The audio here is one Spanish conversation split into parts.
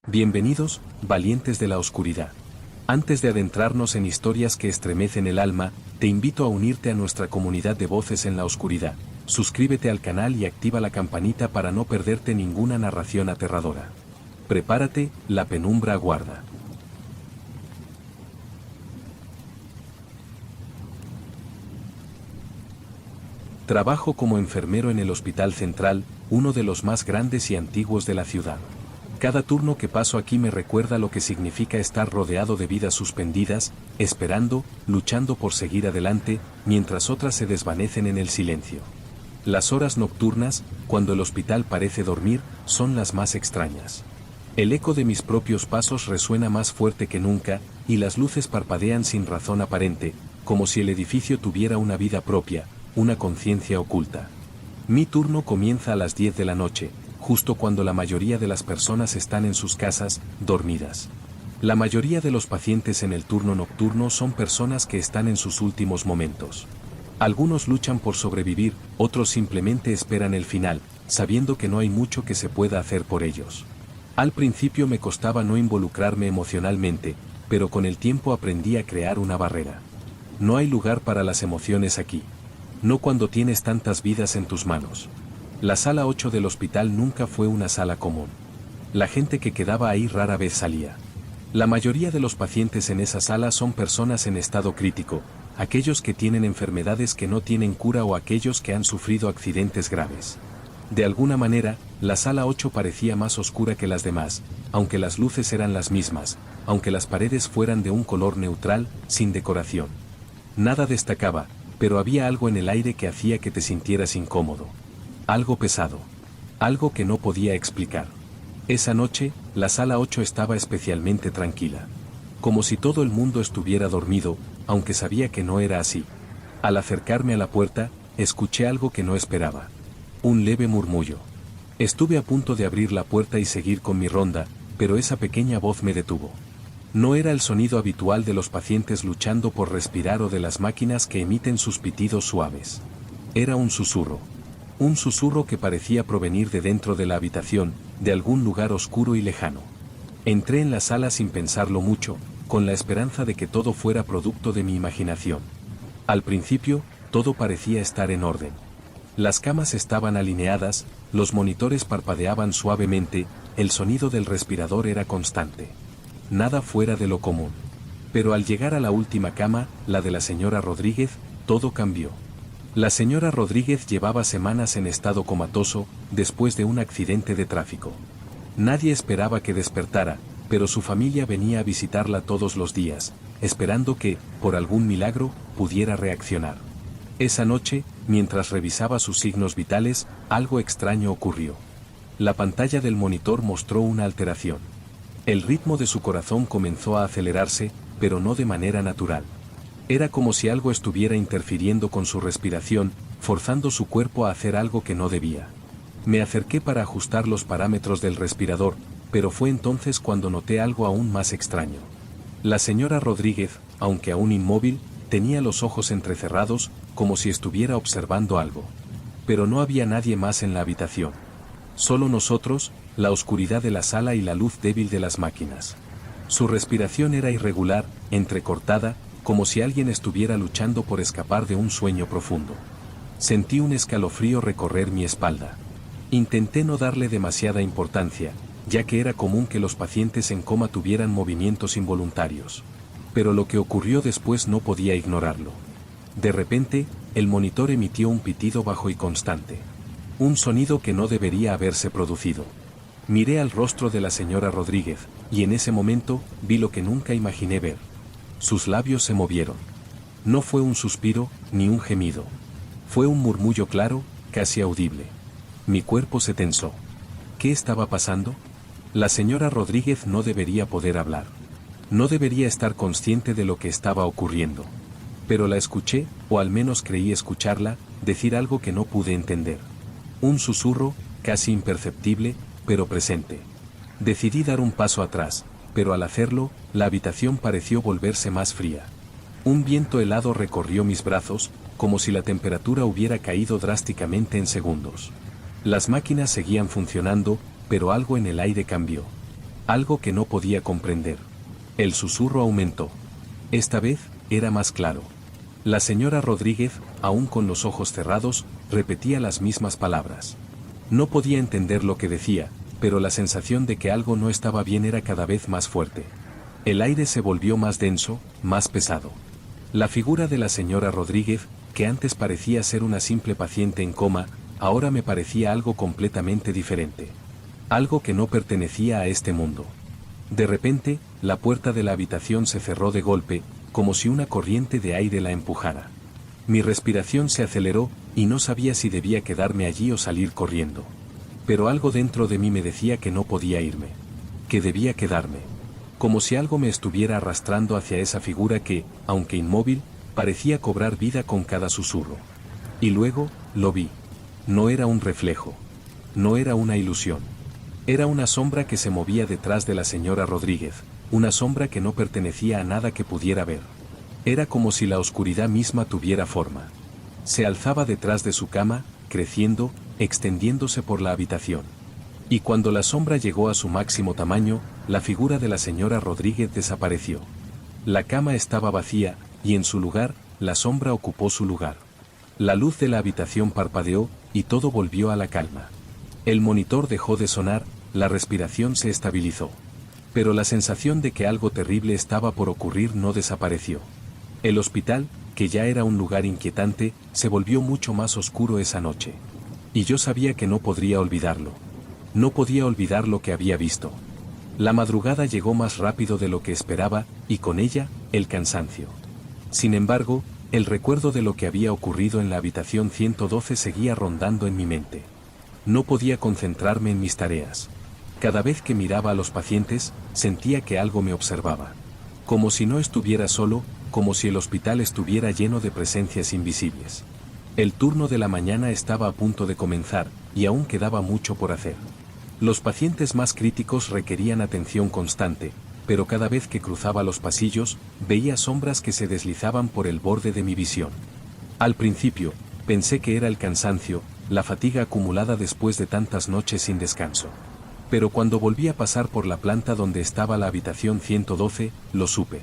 Bienvenidos, valientes de la oscuridad. Antes de adentrarnos en historias que estremecen el alma, te invito a unirte a nuestra comunidad de voces en la oscuridad. Suscríbete al canal y activa la campanita para no perderte ninguna narración aterradora. Prepárate, la penumbra aguarda. Trabajo como enfermero en el Hospital Central, uno de los más grandes y antiguos de la ciudad. Cada turno que paso aquí me recuerda lo que significa estar rodeado de vidas suspendidas, esperando, luchando por seguir adelante, mientras otras se desvanecen en el silencio. Las horas nocturnas, cuando el hospital parece dormir, son las más extrañas. El eco de mis propios pasos resuena más fuerte que nunca, y las luces parpadean sin razón aparente, como si el edificio tuviera una vida propia, una conciencia oculta. Mi turno comienza a las 10 de la noche, justo cuando la mayoría de las personas están en sus casas, dormidas. La mayoría de los pacientes en el turno nocturno son personas que están en sus últimos momentos. Algunos luchan por sobrevivir, otros simplemente esperan el final, sabiendo que no hay mucho que se pueda hacer por ellos. Al principio me costaba no involucrarme emocionalmente, pero con el tiempo aprendí a crear una barrera. No hay lugar para las emociones aquí. No cuando tienes tantas vidas en tus manos. La sala 8 del hospital nunca fue una sala común. La gente que quedaba ahí rara vez salía. La mayoría de los pacientes en esa sala son personas en estado crítico, aquellos que tienen enfermedades que no tienen cura o aquellos que han sufrido accidentes graves. De alguna manera, la sala 8 parecía más oscura que las demás, aunque las luces eran las mismas, aunque las paredes fueran de un color neutral, sin decoración. Nada destacaba, pero había algo en el aire que hacía que te sintieras incómodo. Algo pesado. Algo que no podía explicar. Esa noche, la sala 8 estaba especialmente tranquila. Como si todo el mundo estuviera dormido, aunque sabía que no era así. Al acercarme a la puerta, escuché algo que no esperaba. Un leve murmullo. Estuve a punto de abrir la puerta y seguir con mi ronda, pero esa pequeña voz me detuvo. No era el sonido habitual de los pacientes luchando por respirar o de las máquinas que emiten sus pitidos suaves. Era un susurro. Un susurro que parecía provenir de dentro de la habitación, de algún lugar oscuro y lejano. Entré en la sala sin pensarlo mucho, con la esperanza de que todo fuera producto de mi imaginación. Al principio, todo parecía estar en orden. Las camas estaban alineadas, los monitores parpadeaban suavemente, el sonido del respirador era constante. Nada fuera de lo común. Pero al llegar a la última cama, la de la señora Rodríguez, todo cambió. La señora Rodríguez llevaba semanas en estado comatoso, después de un accidente de tráfico. Nadie esperaba que despertara, pero su familia venía a visitarla todos los días, esperando que, por algún milagro, pudiera reaccionar. Esa noche, mientras revisaba sus signos vitales, algo extraño ocurrió. La pantalla del monitor mostró una alteración. El ritmo de su corazón comenzó a acelerarse, pero no de manera natural. Era como si algo estuviera interfiriendo con su respiración, forzando su cuerpo a hacer algo que no debía. Me acerqué para ajustar los parámetros del respirador, pero fue entonces cuando noté algo aún más extraño. La señora Rodríguez, aunque aún inmóvil, tenía los ojos entrecerrados, como si estuviera observando algo. Pero no había nadie más en la habitación. Solo nosotros, la oscuridad de la sala y la luz débil de las máquinas. Su respiración era irregular, entrecortada, como si alguien estuviera luchando por escapar de un sueño profundo. Sentí un escalofrío recorrer mi espalda. Intenté no darle demasiada importancia, ya que era común que los pacientes en coma tuvieran movimientos involuntarios. Pero lo que ocurrió después no podía ignorarlo. De repente, el monitor emitió un pitido bajo y constante. Un sonido que no debería haberse producido. Miré al rostro de la señora Rodríguez, y en ese momento, vi lo que nunca imaginé ver. Sus labios se movieron. No fue un suspiro, ni un gemido. Fue un murmullo claro, casi audible. Mi cuerpo se tensó. ¿Qué estaba pasando? La señora Rodríguez no debería poder hablar. No debería estar consciente de lo que estaba ocurriendo. Pero la escuché, o al menos creí escucharla, decir algo que no pude entender. Un susurro, casi imperceptible, pero presente. Decidí dar un paso atrás, pero al hacerlo, la habitación pareció volverse más fría. Un viento helado recorrió mis brazos, como si la temperatura hubiera caído drásticamente en segundos. Las máquinas seguían funcionando, pero algo en el aire cambió. Algo que no podía comprender. El susurro aumentó. Esta vez, era más claro. La señora Rodríguez, aún con los ojos cerrados, repetía las mismas palabras. No podía entender lo que decía, pero la sensación de que algo no estaba bien era cada vez más fuerte. El aire se volvió más denso, más pesado. La figura de la señora Rodríguez, que antes parecía ser una simple paciente en coma, ahora me parecía algo completamente diferente. Algo que no pertenecía a este mundo. De repente, la puerta de la habitación se cerró de golpe, como si una corriente de aire la empujara. Mi respiración se aceleró, y no sabía si debía quedarme allí o salir corriendo. Pero algo dentro de mí me decía que no podía irme. Que debía quedarme. Como si algo me estuviera arrastrando hacia esa figura que, aunque inmóvil, parecía cobrar vida con cada susurro. Y luego, lo vi. No era un reflejo. No era una ilusión. Era una sombra que se movía detrás de la señora Rodríguez, una sombra que no pertenecía a nada que pudiera ver. Era como si la oscuridad misma tuviera forma. Se alzaba detrás de su cama, creciendo, extendiéndose por la habitación. Y cuando la sombra llegó a su máximo tamaño, la figura de la señora Rodríguez desapareció. La cama estaba vacía, y en su lugar, la sombra ocupó su lugar. La luz de la habitación parpadeó, y todo volvió a la calma. El monitor dejó de sonar, la respiración se estabilizó. Pero la sensación de que algo terrible estaba por ocurrir no desapareció. El hospital, que ya era un lugar inquietante, se volvió mucho más oscuro esa noche. Y yo sabía que no podría olvidarlo. No podía olvidar lo que había visto. La madrugada llegó más rápido de lo que esperaba, y con ella, el cansancio. Sin embargo, el recuerdo de lo que había ocurrido en la habitación 112 seguía rondando en mi mente. No podía concentrarme en mis tareas. Cada vez que miraba a los pacientes, sentía que algo me observaba. Como si no estuviera solo, como si el hospital estuviera lleno de presencias invisibles. El turno de la mañana estaba a punto de comenzar, y aún quedaba mucho por hacer. Los pacientes más críticos requerían atención constante, pero cada vez que cruzaba los pasillos, veía sombras que se deslizaban por el borde de mi visión. Al principio, pensé que era el cansancio, la fatiga acumulada después de tantas noches sin descanso. Pero cuando volví a pasar por la planta donde estaba la habitación 112, lo supe.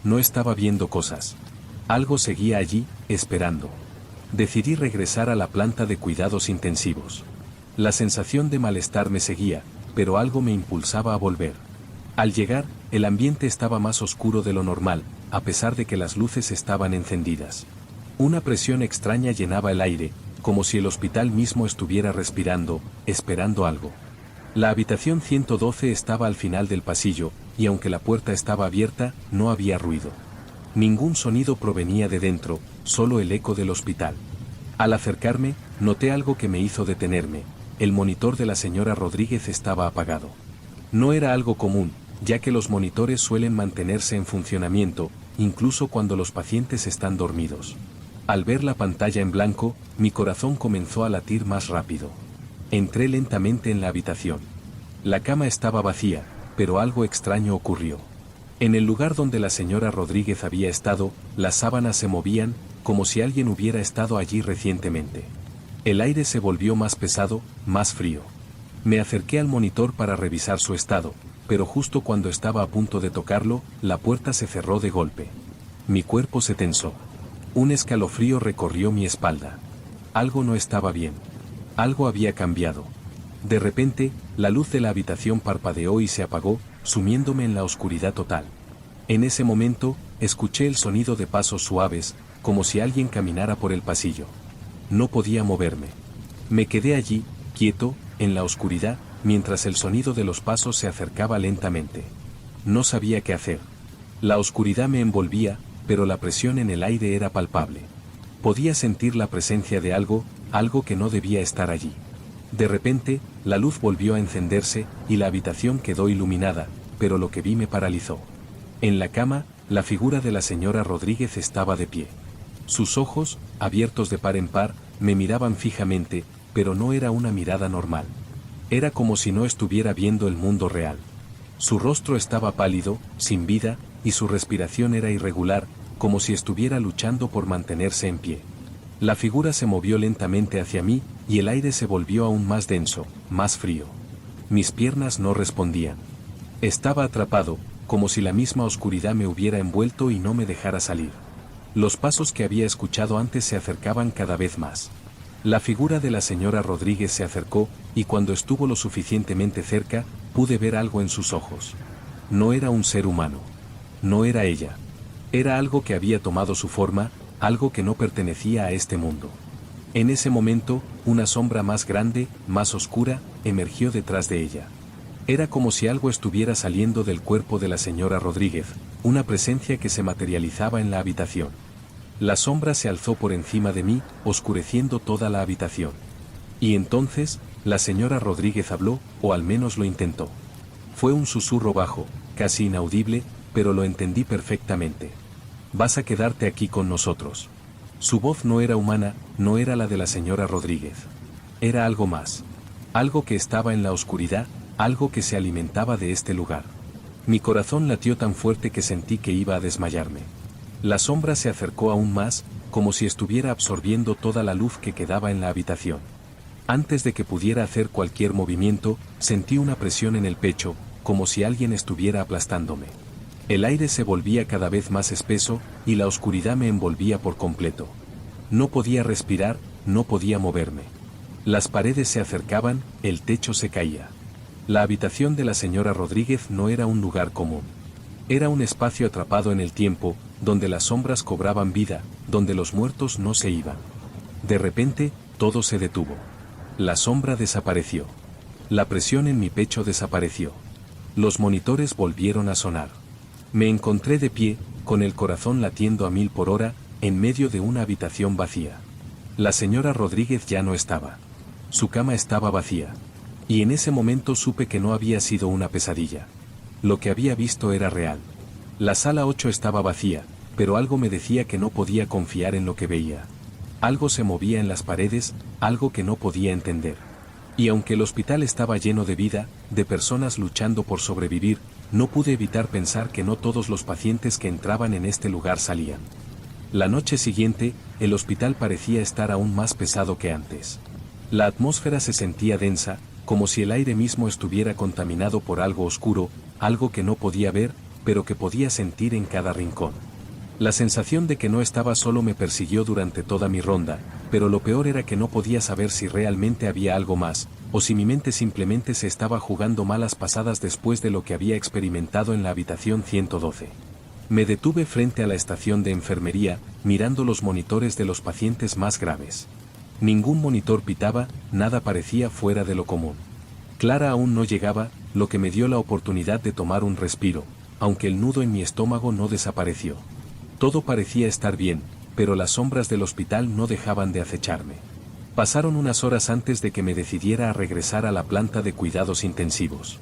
No estaba viendo cosas. Algo seguía allí, esperando. Decidí regresar a la planta de cuidados intensivos. La sensación de malestar me seguía, pero algo me impulsaba a volver. Al llegar, el ambiente estaba más oscuro de lo normal, a pesar de que las luces estaban encendidas. Una presión extraña llenaba el aire, como si el hospital mismo estuviera respirando, esperando algo. La habitación 112 estaba al final del pasillo, y aunque la puerta estaba abierta, no había ruido. Ningún sonido provenía de dentro, solo el eco del hospital. Al acercarme, noté algo que me hizo detenerme. El monitor de la señora Rodríguez estaba apagado. No era algo común, ya que los monitores suelen mantenerse en funcionamiento, incluso cuando los pacientes están dormidos. Al ver la pantalla en blanco, mi corazón comenzó a latir más rápido. Entré lentamente en la habitación. La cama estaba vacía, pero algo extraño ocurrió. En el lugar donde la señora Rodríguez había estado, las sábanas se movían, como si alguien hubiera estado allí recientemente. El aire se volvió más pesado, más frío. Me acerqué al monitor para revisar su estado, pero justo cuando estaba a punto de tocarlo, la puerta se cerró de golpe. Mi cuerpo se tensó. Un escalofrío recorrió mi espalda. Algo no estaba bien. Algo había cambiado. De repente, la luz de la habitación parpadeó y se apagó, sumiéndome en la oscuridad total. En ese momento, escuché el sonido de pasos suaves, como si alguien caminara por el pasillo. No podía moverme. Me quedé allí, quieto, en la oscuridad, mientras el sonido de los pasos se acercaba lentamente. No sabía qué hacer. La oscuridad me envolvía, pero la presión en el aire era palpable. Podía sentir la presencia de algo, algo que no debía estar allí. De repente, la luz volvió a encenderse, y la habitación quedó iluminada, pero lo que vi me paralizó. En la cama, la figura de la señora Rodríguez estaba de pie. Sus ojos, abiertos de par en par, me miraban fijamente, pero no era una mirada normal. Era como si no estuviera viendo el mundo real. Su rostro estaba pálido, sin vida, y su respiración era irregular, como si estuviera luchando por mantenerse en pie. La figura se movió lentamente hacia mí, y el aire se volvió aún más denso, más frío. Mis piernas no respondían. Estaba atrapado, como si la misma oscuridad me hubiera envuelto y no me dejara salir. Los pasos que había escuchado antes se acercaban cada vez más. La figura de la señora Rodríguez se acercó, y cuando estuvo lo suficientemente cerca, pude ver algo en sus ojos. No era un ser humano. No era ella. Era algo que había tomado su forma, algo que no pertenecía a este mundo. En ese momento, una sombra más grande, más oscura, emergió detrás de ella. Era como si algo estuviera saliendo del cuerpo de la señora Rodríguez, una presencia que se materializaba en la habitación. La sombra se alzó por encima de mí, oscureciendo toda la habitación. Y entonces, la señora Rodríguez habló, o al menos lo intentó. Fue un susurro bajo, casi inaudible, pero lo entendí perfectamente. Vas a quedarte aquí con nosotros. Su voz no era humana, no era la de la señora Rodríguez. Era algo más. Algo que estaba en la oscuridad, algo que se alimentaba de este lugar. Mi corazón latió tan fuerte que sentí que iba a desmayarme. La sombra se acercó aún más, como si estuviera absorbiendo toda la luz que quedaba en la habitación. Antes de que pudiera hacer cualquier movimiento, sentí una presión en el pecho, como si alguien estuviera aplastándome. El aire se volvía cada vez más espeso, y la oscuridad me envolvía por completo. No podía respirar, no podía moverme. Las paredes se acercaban, el techo se caía. La habitación de la señora Rodríguez no era un lugar común. Era un espacio atrapado en el tiempo, donde las sombras cobraban vida, donde los muertos no se iban. De repente, todo se detuvo. La sombra desapareció. La presión en mi pecho desapareció. Los monitores volvieron a sonar. Me encontré de pie, con el corazón latiendo a 1000 por hora, en medio de una habitación vacía. La señora Rodríguez ya no estaba. Su cama estaba vacía. Y en ese momento supe que no había sido una pesadilla. Lo que había visto era real. La sala 8 estaba vacía, pero algo me decía que no podía confiar en lo que veía. Algo se movía en las paredes, algo que no podía entender. Y aunque el hospital estaba lleno de vida, de personas luchando por sobrevivir, no pude evitar pensar que no todos los pacientes que entraban en este lugar salían. La noche siguiente, el hospital parecía estar aún más pesado que antes. La atmósfera se sentía densa, como si el aire mismo estuviera contaminado por algo oscuro, algo que no podía ver, pero que podía sentir en cada rincón. La sensación de que no estaba solo me persiguió durante toda mi ronda, pero lo peor era que no podía saber si realmente había algo más, o si mi mente simplemente se estaba jugando malas pasadas después de lo que había experimentado en la habitación 112. Me detuve frente a la estación de enfermería, mirando los monitores de los pacientes más graves. Ningún monitor pitaba, nada parecía fuera de lo común. Clara aún no llegaba, lo que me dio la oportunidad de tomar un respiro, aunque el nudo en mi estómago no desapareció. Todo parecía estar bien, pero las sombras del hospital no dejaban de acecharme. Pasaron unas horas antes de que me decidiera a regresar a la planta de cuidados intensivos.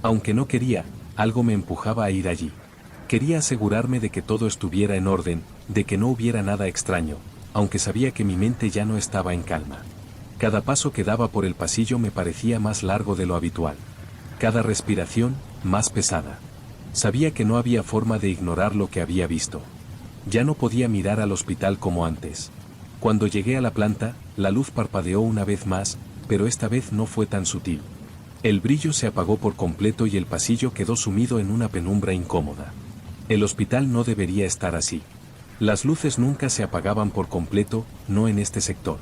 Aunque no quería, algo me empujaba a ir allí. Quería asegurarme de que todo estuviera en orden, de que no hubiera nada extraño, aunque sabía que mi mente ya no estaba en calma. Cada paso que daba por el pasillo me parecía más largo de lo habitual. Cada respiración, más pesada. Sabía que no había forma de ignorar lo que había visto. Ya no podía mirar al hospital como antes. Cuando llegué a la planta, la luz parpadeó una vez más, pero esta vez no fue tan sutil. El brillo se apagó por completo y el pasillo quedó sumido en una penumbra incómoda. El hospital no debería estar así. Las luces nunca se apagaban por completo, no en este sector.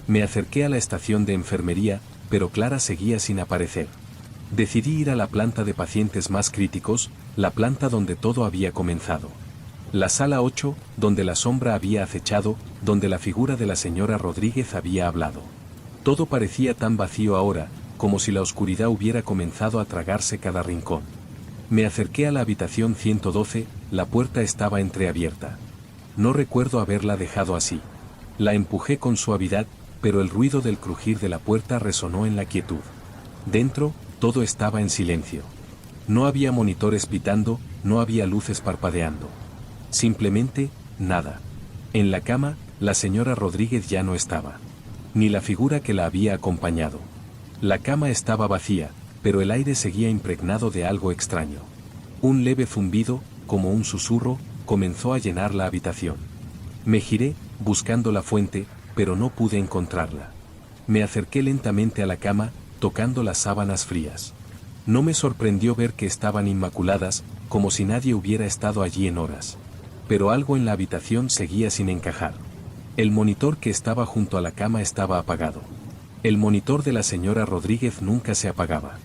Me acerqué a la estación de enfermería, pero Clara seguía sin aparecer. Decidí ir a la planta de pacientes más críticos, la planta donde todo había comenzado. La sala 8, donde la sombra había acechado, donde la figura de la señora Rodríguez había hablado. Todo parecía tan vacío ahora, como si la oscuridad hubiera comenzado a tragarse cada rincón. Me acerqué a la habitación 112, la puerta estaba entreabierta. No recuerdo haberla dejado así. La empujé con suavidad, pero el ruido del crujir de la puerta resonó en la quietud. Dentro, todo estaba en silencio. No había monitores pitando, no había luces parpadeando. Simplemente, nada. En la cama, la señora Rodríguez ya no estaba. Ni la figura que la había acompañado. La cama estaba vacía, pero el aire seguía impregnado de algo extraño. Un leve zumbido, como un susurro, comenzó a llenar la habitación. Me giré, buscando la fuente, pero no pude encontrarla. Me acerqué lentamente a la cama, tocando las sábanas frías. No me sorprendió ver que estaban inmaculadas, como si nadie hubiera estado allí en horas. Pero algo en la habitación seguía sin encajar. El monitor que estaba junto a la cama estaba apagado. El monitor de la señora Rodríguez nunca se apagaba.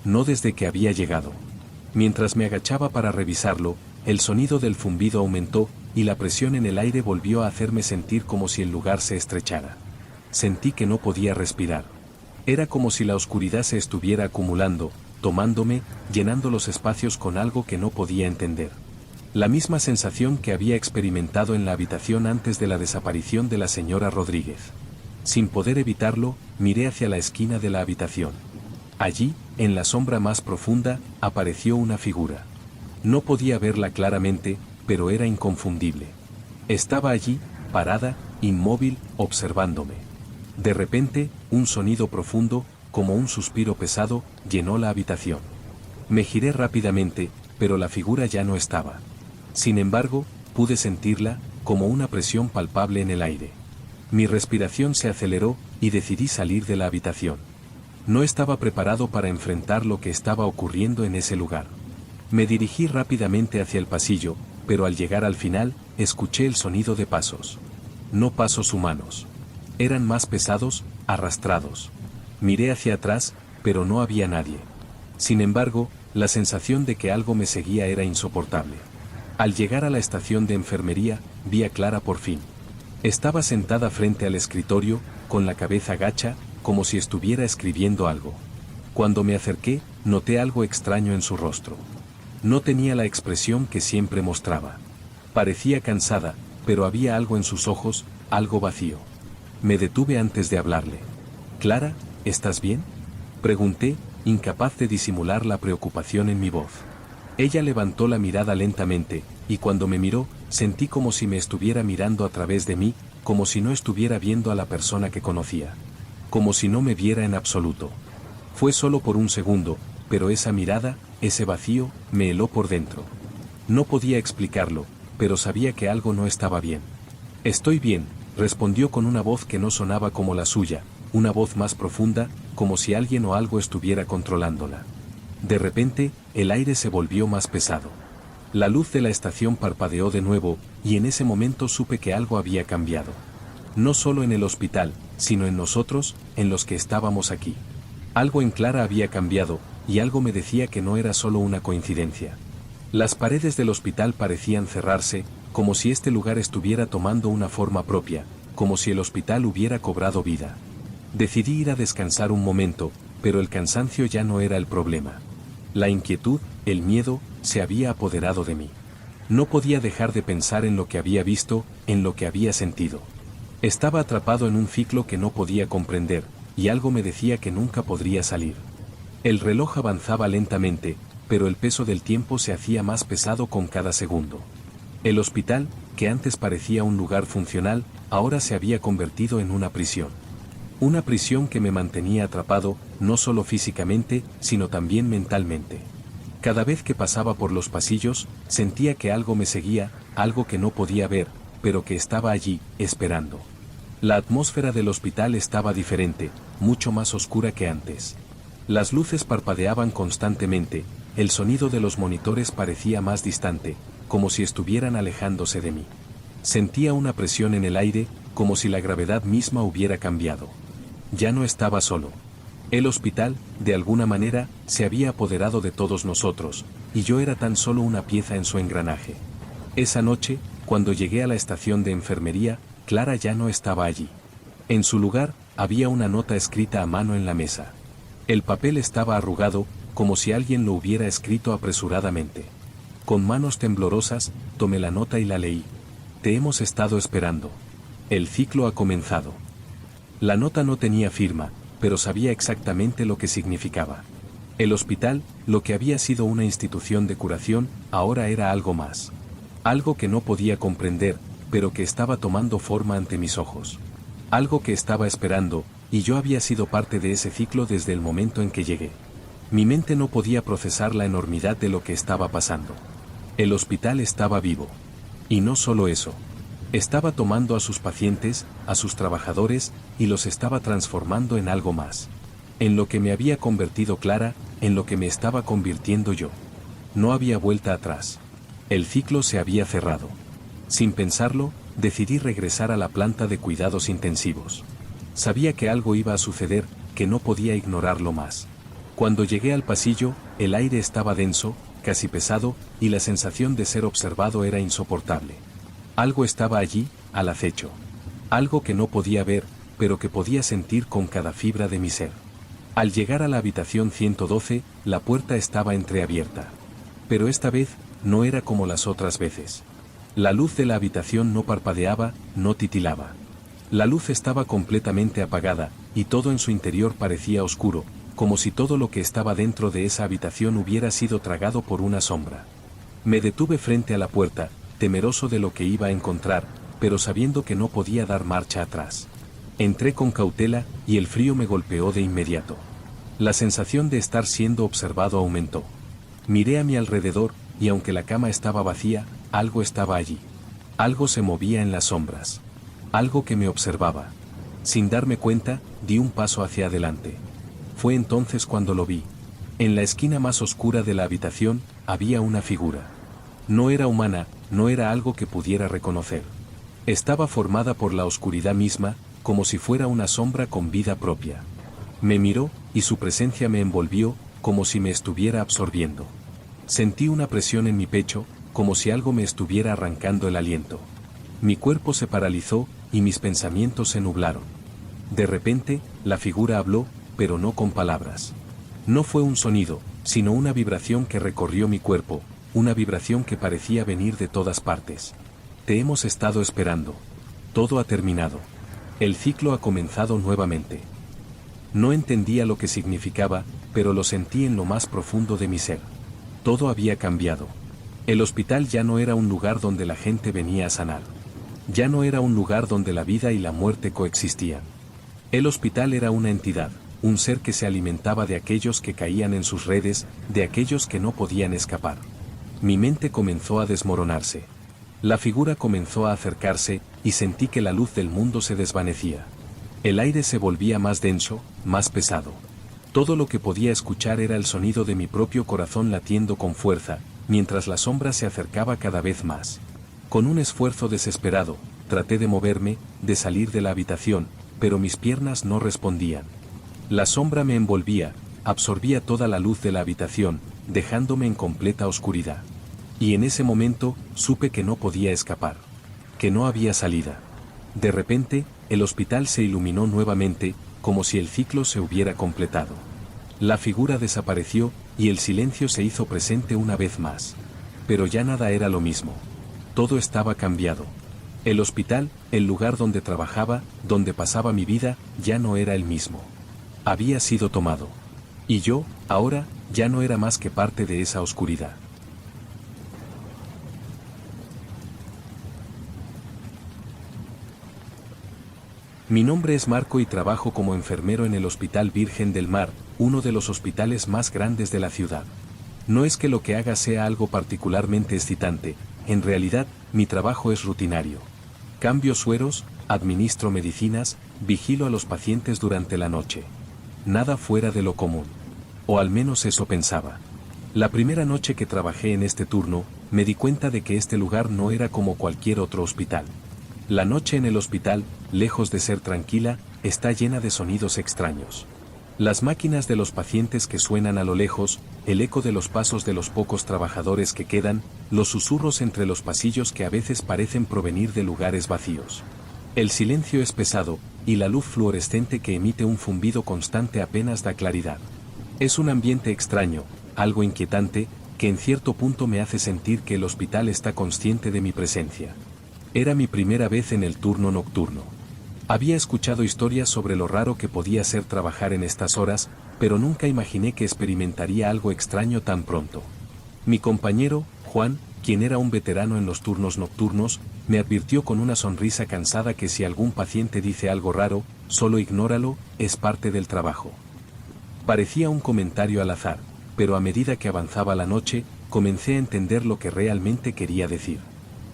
No desde que había llegado. Mientras me agachaba para revisarlo, el sonido del zumbido aumentó, y la presión en el aire volvió a hacerme sentir como si el lugar se estrechara. Sentí que no podía respirar. Era como si la oscuridad se estuviera acumulando, tomándome, llenando los espacios con algo que no podía entender. La misma sensación que había experimentado en la habitación antes de la desaparición de la señora Rodríguez. Sin poder evitarlo, miré hacia la esquina de la habitación. Allí, en la sombra más profunda, apareció una figura. No podía verla claramente, pero era inconfundible. Estaba allí, parada, inmóvil, observándome. De repente, un sonido profundo, como un suspiro pesado, llenó la habitación. Me giré rápidamente, pero la figura ya no estaba. Sin embargo, pude sentirla, como una presión palpable en el aire. Mi respiración se aceleró, y decidí salir de la habitación. No estaba preparado para enfrentar lo que estaba ocurriendo en ese lugar. Me dirigí rápidamente hacia el pasillo, pero al llegar al final, escuché el sonido de pasos. No pasos humanos. Eran más pesados, arrastrados. Miré hacia atrás, pero no había nadie. Sin embargo, la sensación de que algo me seguía era insoportable. Al llegar a la estación de enfermería, vi a Clara por fin. Estaba sentada frente al escritorio, con la cabeza gacha, como si estuviera escribiendo algo. Cuando me acerqué, noté algo extraño en su rostro. No tenía la expresión que siempre mostraba. Parecía cansada, pero había algo en sus ojos, algo vacío. Me detuve antes de hablarle. «Clara, ¿estás bien?», pregunté, incapaz de disimular la preocupación en mi voz. Ella levantó la mirada lentamente, y cuando me miró, sentí como si me estuviera mirando a través de mí, como si no estuviera viendo a la persona que conocía. Como si no me viera en absoluto. Fue solo por un segundo, pero esa mirada, ese vacío, me heló por dentro. No podía explicarlo, pero sabía que algo no estaba bien. «Estoy bien», respondió con una voz que no sonaba como la suya, una voz más profunda, como si alguien o algo estuviera controlándola. De repente, el aire se volvió más pesado. La luz de la estación parpadeó de nuevo, y en ese momento supe que algo había cambiado. No solo en el hospital, sino en nosotros, en los que estábamos aquí. Algo en Clara había cambiado, y algo me decía que no era solo una coincidencia. Las paredes del hospital parecían cerrarse, como si este lugar estuviera tomando una forma propia, como si el hospital hubiera cobrado vida. Decidí ir a descansar un momento, pero el cansancio ya no era el problema. La inquietud, el miedo, se había apoderado de mí. No podía dejar de pensar en lo que había visto, en lo que había sentido. Estaba atrapado en un ciclo que no podía comprender, y algo me decía que nunca podría salir. El reloj avanzaba lentamente, pero el peso del tiempo se hacía más pesado con cada segundo. El hospital, que antes parecía un lugar funcional, ahora se había convertido en una prisión. Una prisión que me mantenía atrapado, no solo físicamente, sino también mentalmente. Cada vez que pasaba por los pasillos, sentía que algo me seguía, algo que no podía ver, pero que estaba allí, esperando. La atmósfera del hospital estaba diferente, mucho más oscura que antes. Las luces parpadeaban constantemente, el sonido de los monitores parecía más distante, como si estuvieran alejándose de mí. Sentía una presión en el aire, como si la gravedad misma hubiera cambiado. Ya no estaba solo. El hospital, de alguna manera, se había apoderado de todos nosotros, y yo era tan solo una pieza en su engranaje. Esa noche, cuando llegué a la estación de enfermería, Clara ya no estaba allí. En su lugar, había una nota escrita a mano en la mesa. El papel estaba arrugado, como si alguien lo hubiera escrito apresuradamente. Con manos temblorosas, tomé la nota y la leí. «Te hemos estado esperando. El ciclo ha comenzado». La nota no tenía firma, pero sabía exactamente lo que significaba. El hospital, lo que había sido una institución de curación, ahora era algo más. Algo que no podía comprender, pero que estaba tomando forma ante mis ojos. Algo que estaba esperando, y yo había sido parte de ese ciclo desde el momento en que llegué. Mi mente no podía procesar la enormidad de lo que estaba pasando. El hospital estaba vivo. Y no solo eso. Estaba tomando a sus pacientes, a sus trabajadores, y los estaba transformando en algo más. En lo que me había convertido Clara, en lo que me estaba convirtiendo yo. No había vuelta atrás. El ciclo se había cerrado. Sin pensarlo, decidí regresar a la planta de cuidados intensivos. Sabía que algo iba a suceder, que no podía ignorarlo más. Cuando llegué al pasillo, el aire estaba denso, casi pesado, y la sensación de ser observado era insoportable. Algo estaba allí, al acecho. Algo que no podía ver, pero que podía sentir con cada fibra de mi ser. Al llegar a la habitación 112, la puerta estaba entreabierta. Pero esta vez, no era como las otras veces. La luz de la habitación no parpadeaba, no titilaba. La luz estaba completamente apagada, y todo en su interior parecía oscuro, como si todo lo que estaba dentro de esa habitación hubiera sido tragado por una sombra. Me detuve frente a la puerta, temeroso de lo que iba a encontrar, pero sabiendo que no podía dar marcha atrás. Entré con cautela, y el frío me golpeó de inmediato. La sensación de estar siendo observado aumentó. Miré a mi alrededor, y aunque la cama estaba vacía, algo estaba allí. Algo se movía en las sombras. Algo que me observaba. Sin darme cuenta, di un paso hacia adelante. Fue entonces cuando lo vi. En la esquina más oscura de la habitación, había una figura. No era humana, no era algo que pudiera reconocer. Estaba formada por la oscuridad misma, como si fuera una sombra con vida propia. Me miró, y su presencia me envolvió, como si me estuviera absorbiendo. Sentí una presión en mi pecho, como si algo me estuviera arrancando el aliento. Mi cuerpo se paralizó, y mis pensamientos se nublaron. De repente, la figura habló, pero no con palabras. No fue un sonido, sino una vibración que recorrió mi cuerpo, una vibración que parecía venir de todas partes. Te hemos estado esperando. Todo ha terminado. El ciclo ha comenzado nuevamente. No entendía lo que significaba, pero lo sentí en lo más profundo de mi ser. Todo había cambiado. El hospital ya no era un lugar donde la gente venía a sanar. Ya no era un lugar donde la vida y la muerte coexistían. El hospital era una entidad, un ser que se alimentaba de aquellos que caían en sus redes, de aquellos que no podían escapar. Mi mente comenzó a desmoronarse. La figura comenzó a acercarse, y sentí que la luz del mundo se desvanecía. El aire se volvía más denso, más pesado. Todo lo que podía escuchar era el sonido de mi propio corazón latiendo con fuerza, mientras la sombra se acercaba cada vez más. Con un esfuerzo desesperado, traté de moverme, de salir de la habitación, pero mis piernas no respondían. La sombra me envolvía, absorbía toda la luz de la habitación, dejándome en completa oscuridad. Y en ese momento, supe que no podía escapar. Que no había salida. De repente, el hospital se iluminó nuevamente, como si el ciclo se hubiera completado. La figura desapareció, y el silencio se hizo presente una vez más. Pero ya nada era lo mismo. Todo estaba cambiado. El hospital, el lugar donde trabajaba, donde pasaba mi vida, ya no era el mismo. Había sido tomado. Y yo, ahora, ya no era más que parte de esa oscuridad. Mi nombre es Marco y trabajo como enfermero en el Hospital Virgen del Mar, uno de los hospitales más grandes de la ciudad. No es que lo que haga sea algo particularmente excitante, en realidad, mi trabajo es rutinario. Cambio sueros, administro medicinas, vigilo a los pacientes durante la noche. Nada fuera de lo común. O al menos eso pensaba. La primera noche que trabajé en este turno, me di cuenta de que este lugar no era como cualquier otro hospital. La noche en el hospital, lejos de ser tranquila, está llena de sonidos extraños. Las máquinas de los pacientes que suenan a lo lejos, el eco de los pasos de los pocos trabajadores que quedan, los susurros entre los pasillos que a veces parecen provenir de lugares vacíos. El silencio es pesado, y la luz fluorescente que emite un zumbido constante apenas da claridad. Es un ambiente extraño, algo inquietante, que en cierto punto me hace sentir que el hospital está consciente de mi presencia. Era mi primera vez en el turno nocturno. Había escuchado historias sobre lo raro que podía ser trabajar en estas horas, pero nunca imaginé que experimentaría algo extraño tan pronto. Mi compañero, Juan, quien era un veterano en los turnos nocturnos, me advirtió con una sonrisa cansada que si algún paciente dice algo raro, solo ignóralo, es parte del trabajo. Parecía un comentario al azar, pero a medida que avanzaba la noche, comencé a entender lo que realmente quería decir.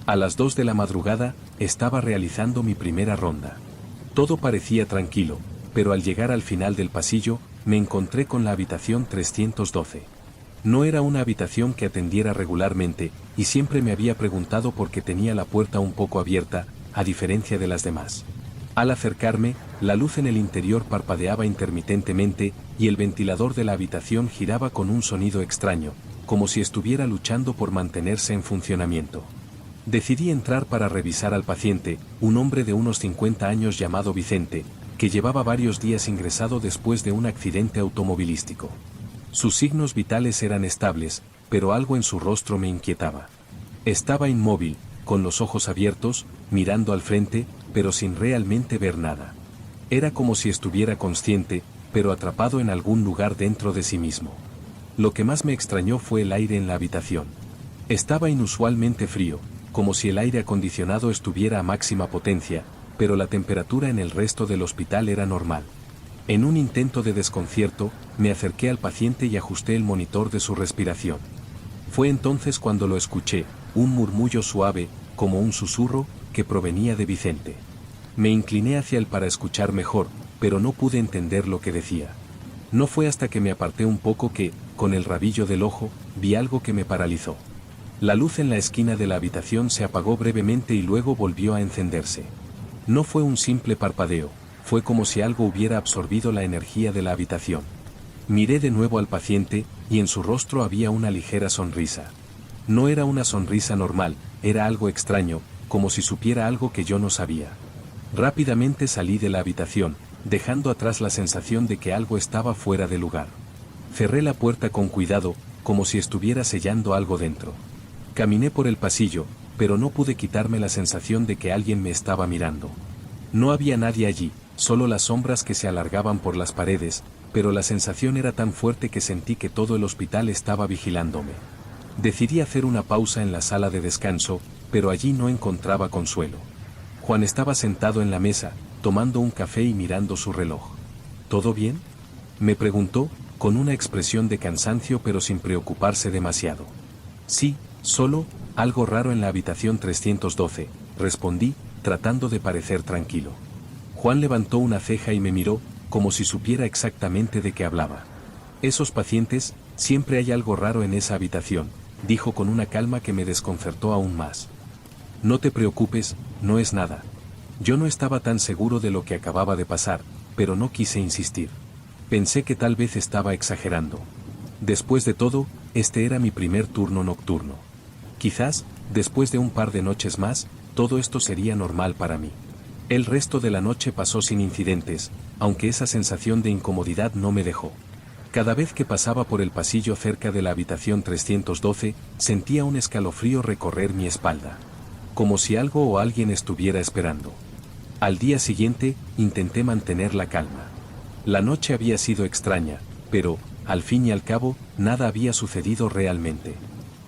A las 2 de la madrugada, estaba realizando mi primera ronda. Todo parecía tranquilo, pero al llegar al final del pasillo, me encontré con la habitación 312. No era una habitación que atendiera regularmente, y siempre me había preguntado por qué tenía la puerta un poco abierta, a diferencia de las demás. Al acercarme, la luz en el interior parpadeaba intermitentemente, y el ventilador de la habitación giraba con un sonido extraño, como si estuviera luchando por mantenerse en funcionamiento. Decidí entrar para revisar al paciente, un hombre de unos 50 años llamado Vicente, que llevaba varios días ingresado después de un accidente automovilístico. Sus signos vitales eran estables, pero algo en su rostro me inquietaba. Estaba inmóvil, con los ojos abiertos, mirando al frente, pero sin realmente ver nada. Era como si estuviera consciente, pero atrapado en algún lugar dentro de sí mismo. Lo que más me extrañó fue el aire en la habitación. Estaba inusualmente frío, como si el aire acondicionado estuviera a máxima potencia, pero la temperatura en el resto del hospital era normal. En un intento de desconcierto, me acerqué al paciente y ajusté el monitor de su respiración. Fue entonces cuando lo escuché, un murmullo suave, como un susurro, que provenía de Vicente. Me incliné hacia él para escuchar mejor, pero no pude entender lo que decía. No fue hasta que me aparté un poco que, con el rabillo del ojo, vi algo que me paralizó. La luz en la esquina de la habitación se apagó brevemente y luego volvió a encenderse. No fue un simple parpadeo, fue como si algo hubiera absorbido la energía de la habitación. Miré de nuevo al paciente, y en su rostro había una ligera sonrisa. No era una sonrisa normal, era algo extraño, como si supiera algo que yo no sabía. Rápidamente salí de la habitación, dejando atrás la sensación de que algo estaba fuera de lugar. Cerré la puerta con cuidado, como si estuviera sellando algo dentro. Caminé por el pasillo, pero no pude quitarme la sensación de que alguien me estaba mirando. No había nadie allí, solo las sombras que se alargaban por las paredes, pero la sensación era tan fuerte que sentí que todo el hospital estaba vigilándome. Decidí hacer una pausa en la sala de descanso, pero allí no encontraba consuelo. Juan estaba sentado en la mesa, tomando un café y mirando su reloj. ¿Todo bien?, me preguntó, con una expresión de cansancio pero sin preocuparse demasiado. Sí, solo, algo raro en la habitación 312, respondí, tratando de parecer tranquilo. Juan levantó una ceja y me miró, como si supiera exactamente de qué hablaba. Esos pacientes, siempre hay algo raro en esa habitación, dijo con una calma que me desconcertó aún más. No te preocupes, no es nada. Yo no estaba tan seguro de lo que acababa de pasar, pero no quise insistir. Pensé que tal vez estaba exagerando. Después de todo, este era mi primer turno nocturno. Quizás, después de un par de noches más, todo esto sería normal para mí. El resto de la noche pasó sin incidentes, aunque esa sensación de incomodidad no me dejó. Cada vez que pasaba por el pasillo cerca de la habitación 312, sentía un escalofrío recorrer mi espalda. Como si algo o alguien estuviera esperando. Al día siguiente, intenté mantener la calma. La noche había sido extraña, pero, al fin y al cabo, nada había sucedido realmente.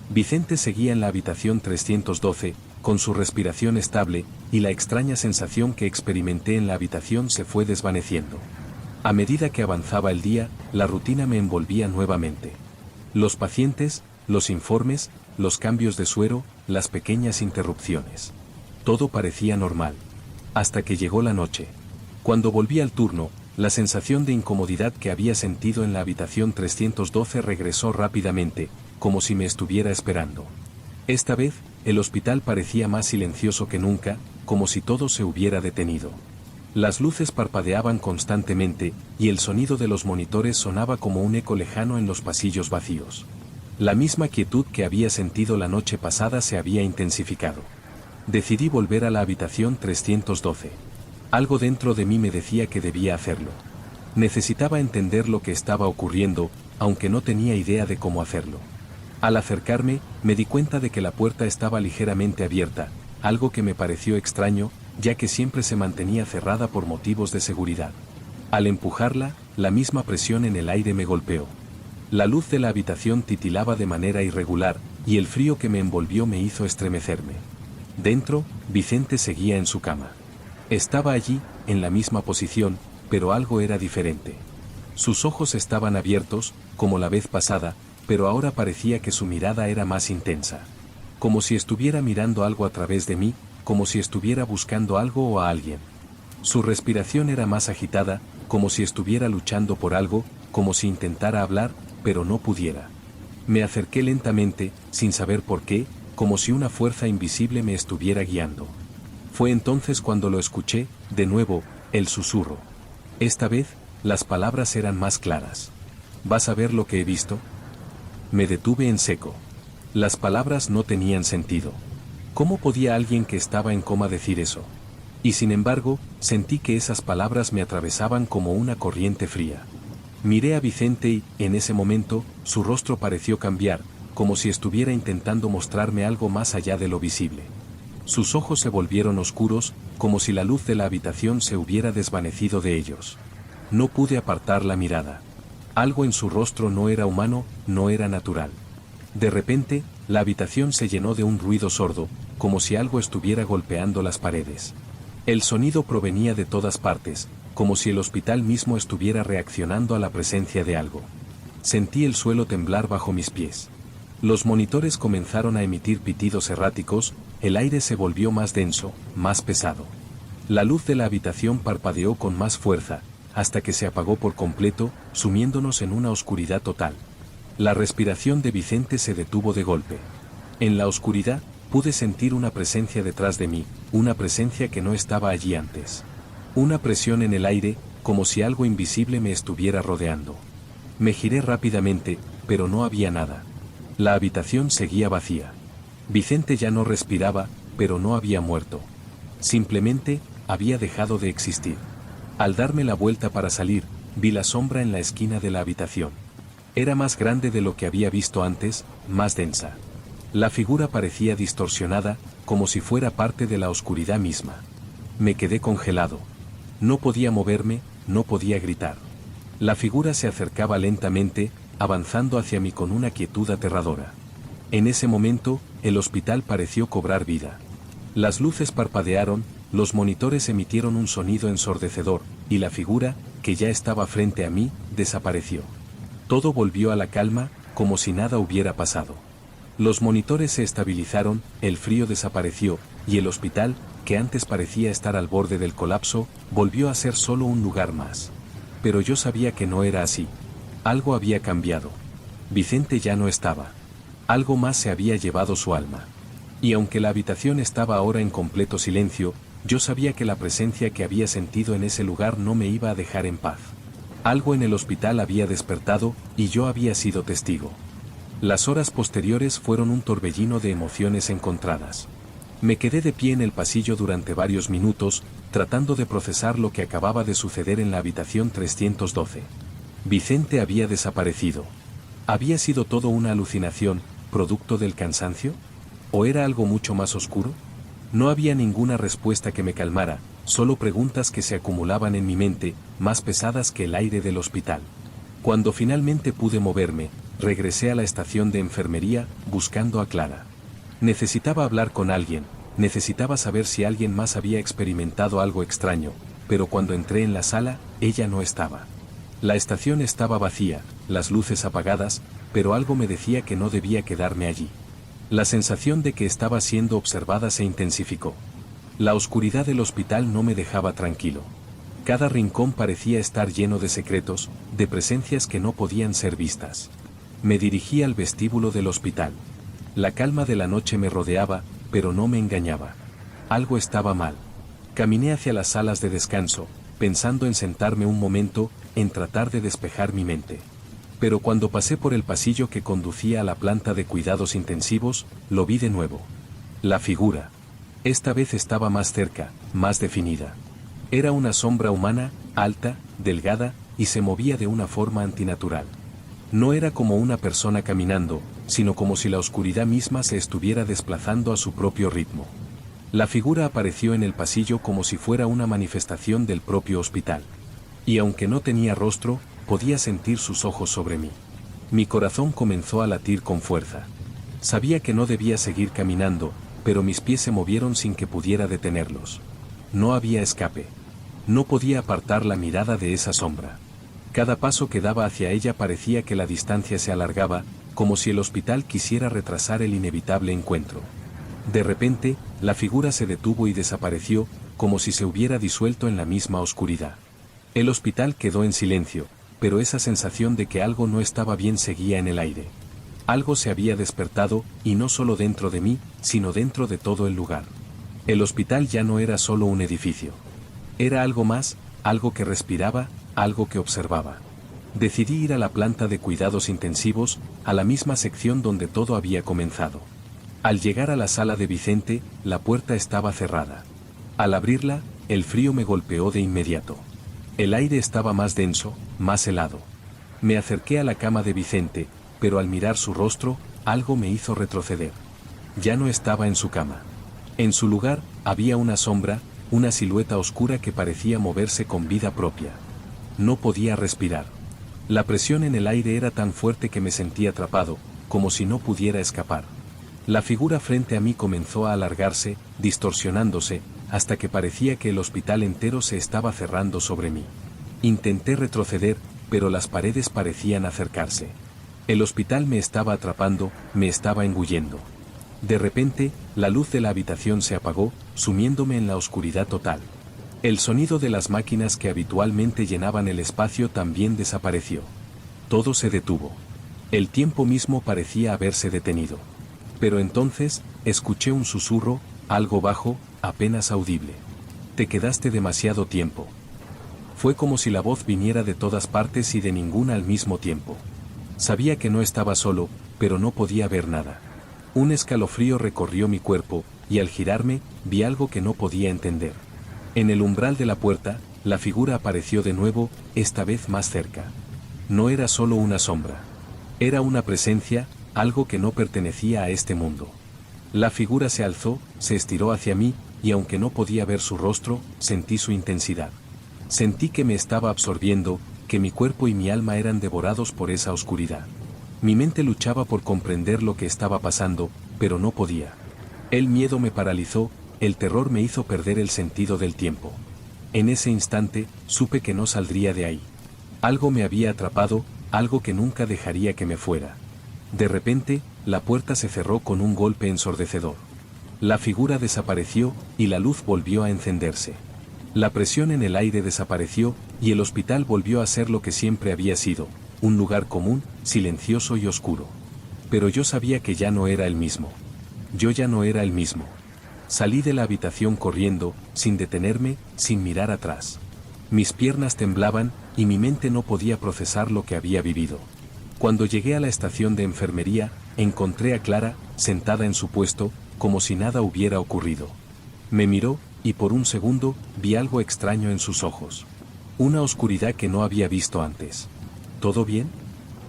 Vicente seguía en la habitación 312, con su respiración estable, y la extraña sensación que experimenté en la habitación se fue desvaneciendo. A medida que avanzaba el día, la rutina me envolvía nuevamente. Los pacientes, los informes, los cambios de suero, las pequeñas interrupciones. Todo parecía normal. Hasta que llegó la noche. Cuando volví al turno, la sensación de incomodidad que había sentido en la habitación 312 regresó rápidamente, como si me estuviera esperando. Esta vez, el hospital parecía más silencioso que nunca, como si todo se hubiera detenido. Las luces parpadeaban constantemente, y el sonido de los monitores sonaba como un eco lejano en los pasillos vacíos. La misma quietud que había sentido la noche pasada se había intensificado. Decidí volver a la habitación 312. Algo dentro de mí me decía que debía hacerlo. Necesitaba entender lo que estaba ocurriendo, aunque no tenía idea de cómo hacerlo. Al acercarme, me di cuenta de que la puerta estaba ligeramente abierta, algo que me pareció extraño, ya que siempre se mantenía cerrada por motivos de seguridad. Al empujarla, la misma presión en el aire me golpeó. La luz de la habitación titilaba de manera irregular, y el frío que me envolvió me hizo estremecerme. Dentro, Vicente seguía en su cama. Estaba allí, en la misma posición, pero algo era diferente. Sus ojos estaban abiertos, como la vez pasada, pero ahora parecía que su mirada era más intensa. Como si estuviera mirando algo a través de mí, como si estuviera buscando algo o a alguien. Su respiración era más agitada, como si estuviera luchando por algo, como si intentara hablar, pero no pudiera. Me acerqué lentamente, sin saber por qué, como si una fuerza invisible me estuviera guiando. Fue entonces cuando lo escuché, de nuevo, el susurro. Esta vez, las palabras eran más claras. ¿Vas a ver lo que he visto? Me detuve en seco. Las palabras no tenían sentido. ¿Cómo podía alguien que estaba en coma decir eso? Y sin embargo, sentí que esas palabras me atravesaban como una corriente fría. Miré a Vicente y, en ese momento, su rostro pareció cambiar, como si estuviera intentando mostrarme algo más allá de lo visible. Sus ojos se volvieron oscuros, como si la luz de la habitación se hubiera desvanecido de ellos. No pude apartar la mirada. Algo en su rostro no era humano, no era natural. De repente, la habitación se llenó de un ruido sordo, como si algo estuviera golpeando las paredes. El sonido provenía de todas partes, como si el hospital mismo estuviera reaccionando a la presencia de algo. Sentí el suelo temblar bajo mis pies. Los monitores comenzaron a emitir pitidos erráticos, el aire se volvió más denso, más pesado. La luz de la habitación parpadeó con más fuerza, hasta que se apagó por completo, sumiéndonos en una oscuridad total. La respiración de Vicente se detuvo de golpe. En la oscuridad, pude sentir una presencia detrás de mí, una presencia que no estaba allí antes. Una presión en el aire, como si algo invisible me estuviera rodeando. Me giré rápidamente, pero no había nada. La habitación seguía vacía. Vicente ya no respiraba, pero no había muerto. Simplemente, había dejado de existir. Al darme la vuelta para salir, vi la sombra en la esquina de la habitación. Era más grande de lo que había visto antes, más densa. La figura parecía distorsionada, como si fuera parte de la oscuridad misma. Me quedé congelado. No podía moverme, no podía gritar. La figura se acercaba lentamente, avanzando hacia mí con una quietud aterradora. En ese momento, el hospital pareció cobrar vida. Las luces parpadearon, los monitores emitieron un sonido ensordecedor, y la figura, que ya estaba frente a mí, desapareció. Todo volvió a la calma, como si nada hubiera pasado. Los monitores se estabilizaron, el frío desapareció, y el hospital, que antes parecía estar al borde del colapso, volvió a ser solo un lugar más. Pero yo sabía que no era así. Algo había cambiado. Vicente ya no estaba. Algo más se había llevado su alma. Y aunque la habitación estaba ahora en completo silencio, yo sabía que la presencia que había sentido en ese lugar no me iba a dejar en paz. Algo en el hospital había despertado, y yo había sido testigo. Las horas posteriores fueron un torbellino de emociones encontradas. Me quedé de pie en el pasillo durante varios minutos, tratando de procesar lo que acababa de suceder en la habitación 312. Vicente había desaparecido. ¿Había sido todo una alucinación, producto del cansancio? ¿O era algo mucho más oscuro? No había ninguna respuesta que me calmara, solo preguntas que se acumulaban en mi mente, más pesadas que el aire del hospital. Cuando finalmente pude moverme, regresé a la estación de enfermería, buscando a Clara. Necesitaba hablar con alguien, necesitaba saber si alguien más había experimentado algo extraño, pero cuando entré en la sala, ella no estaba. La estación estaba vacía, las luces apagadas, pero algo me decía que no debía quedarme allí. La sensación de que estaba siendo observada se intensificó. La oscuridad del hospital no me dejaba tranquilo. Cada rincón parecía estar lleno de secretos, de presencias que no podían ser vistas. Me dirigí al vestíbulo del hospital. La calma de la noche me rodeaba, pero no me engañaba. Algo estaba mal. Caminé hacia las salas de descanso, pensando en sentarme un momento, en tratar de despejar mi mente. Pero cuando pasé por el pasillo que conducía a la planta de cuidados intensivos, lo vi de nuevo. La figura. Esta vez estaba más cerca, más definida. Era una sombra humana, alta, delgada, y se movía de una forma antinatural. No era como una persona caminando, sino como si la oscuridad misma se estuviera desplazando a su propio ritmo. La figura apareció en el pasillo como si fuera una manifestación del propio hospital. Y aunque no tenía rostro, podía sentir sus ojos sobre mí. Mi corazón comenzó a latir con fuerza. Sabía que no debía seguir caminando, pero mis pies se movieron sin que pudiera detenerlos. No había escape. No podía apartar la mirada de esa sombra. Cada paso que daba hacia ella parecía que la distancia se alargaba, como si el hospital quisiera retrasar el inevitable encuentro. De repente, la figura se detuvo y desapareció, como si se hubiera disuelto en la misma oscuridad. El hospital quedó en silencio, pero esa sensación de que algo no estaba bien seguía en el aire. Algo se había despertado, y no solo dentro de mí, sino dentro de todo el lugar. El hospital ya no era solo un edificio. Era algo más, algo que respiraba, algo que observaba. Decidí ir a la planta de cuidados intensivos, a la misma sección donde todo había comenzado. Al llegar a la sala de Vicente, la puerta estaba cerrada. Al abrirla, el frío me golpeó de inmediato. El aire estaba más denso, más helado. Me acerqué a la cama de Vicente, pero al mirar su rostro, algo me hizo retroceder. Ya no estaba en su cama. En su lugar, había una sombra, una silueta oscura que parecía moverse con vida propia. No podía respirar. La presión en el aire era tan fuerte que me sentí atrapado, como si no pudiera escapar. La figura frente a mí comenzó a alargarse, distorsionándose, hasta que parecía que el hospital entero se estaba cerrando sobre mí. Intenté retroceder, pero las paredes parecían acercarse. El hospital me estaba atrapando, me estaba engullendo. De repente, la luz de la habitación se apagó, sumiéndome en la oscuridad total. El sonido de las máquinas que habitualmente llenaban el espacio también desapareció. Todo se detuvo. El tiempo mismo parecía haberse detenido. Pero entonces, escuché un susurro, algo bajo, apenas audible. Te quedaste demasiado tiempo. Fue como si la voz viniera de todas partes y de ninguna al mismo tiempo. Sabía que no estaba solo, pero no podía ver nada. Un escalofrío recorrió mi cuerpo, y al girarme, vi algo que no podía entender. En el umbral de la puerta, la figura apareció de nuevo, esta vez más cerca. No era solo una sombra. Era una presencia, algo que no pertenecía a este mundo. La figura se alzó, se estiró hacia mí, y aunque no podía ver su rostro, sentí su intensidad. Sentí que me estaba absorbiendo, que mi cuerpo y mi alma eran devorados por esa oscuridad. Mi mente luchaba por comprender lo que estaba pasando, pero no podía. El miedo me paralizó, el terror me hizo perder el sentido del tiempo. En ese instante, supe que no saldría de ahí. Algo me había atrapado, algo que nunca dejaría que me fuera. De repente, la puerta se cerró con un golpe ensordecedor. La figura desapareció, y la luz volvió a encenderse. La presión en el aire desapareció, y el hospital volvió a ser lo que siempre había sido, un lugar común, silencioso y oscuro. Pero yo sabía que ya no era el mismo. Yo ya no era el mismo. Salí de la habitación corriendo, sin detenerme, sin mirar atrás. Mis piernas temblaban, y mi mente no podía procesar lo que había vivido. Cuando llegué a la estación de enfermería, encontré a Clara, sentada en su puesto, como si nada hubiera ocurrido. Me miró, y por un segundo, vi algo extraño en sus ojos. Una oscuridad que no había visto antes. ¿Todo bien?,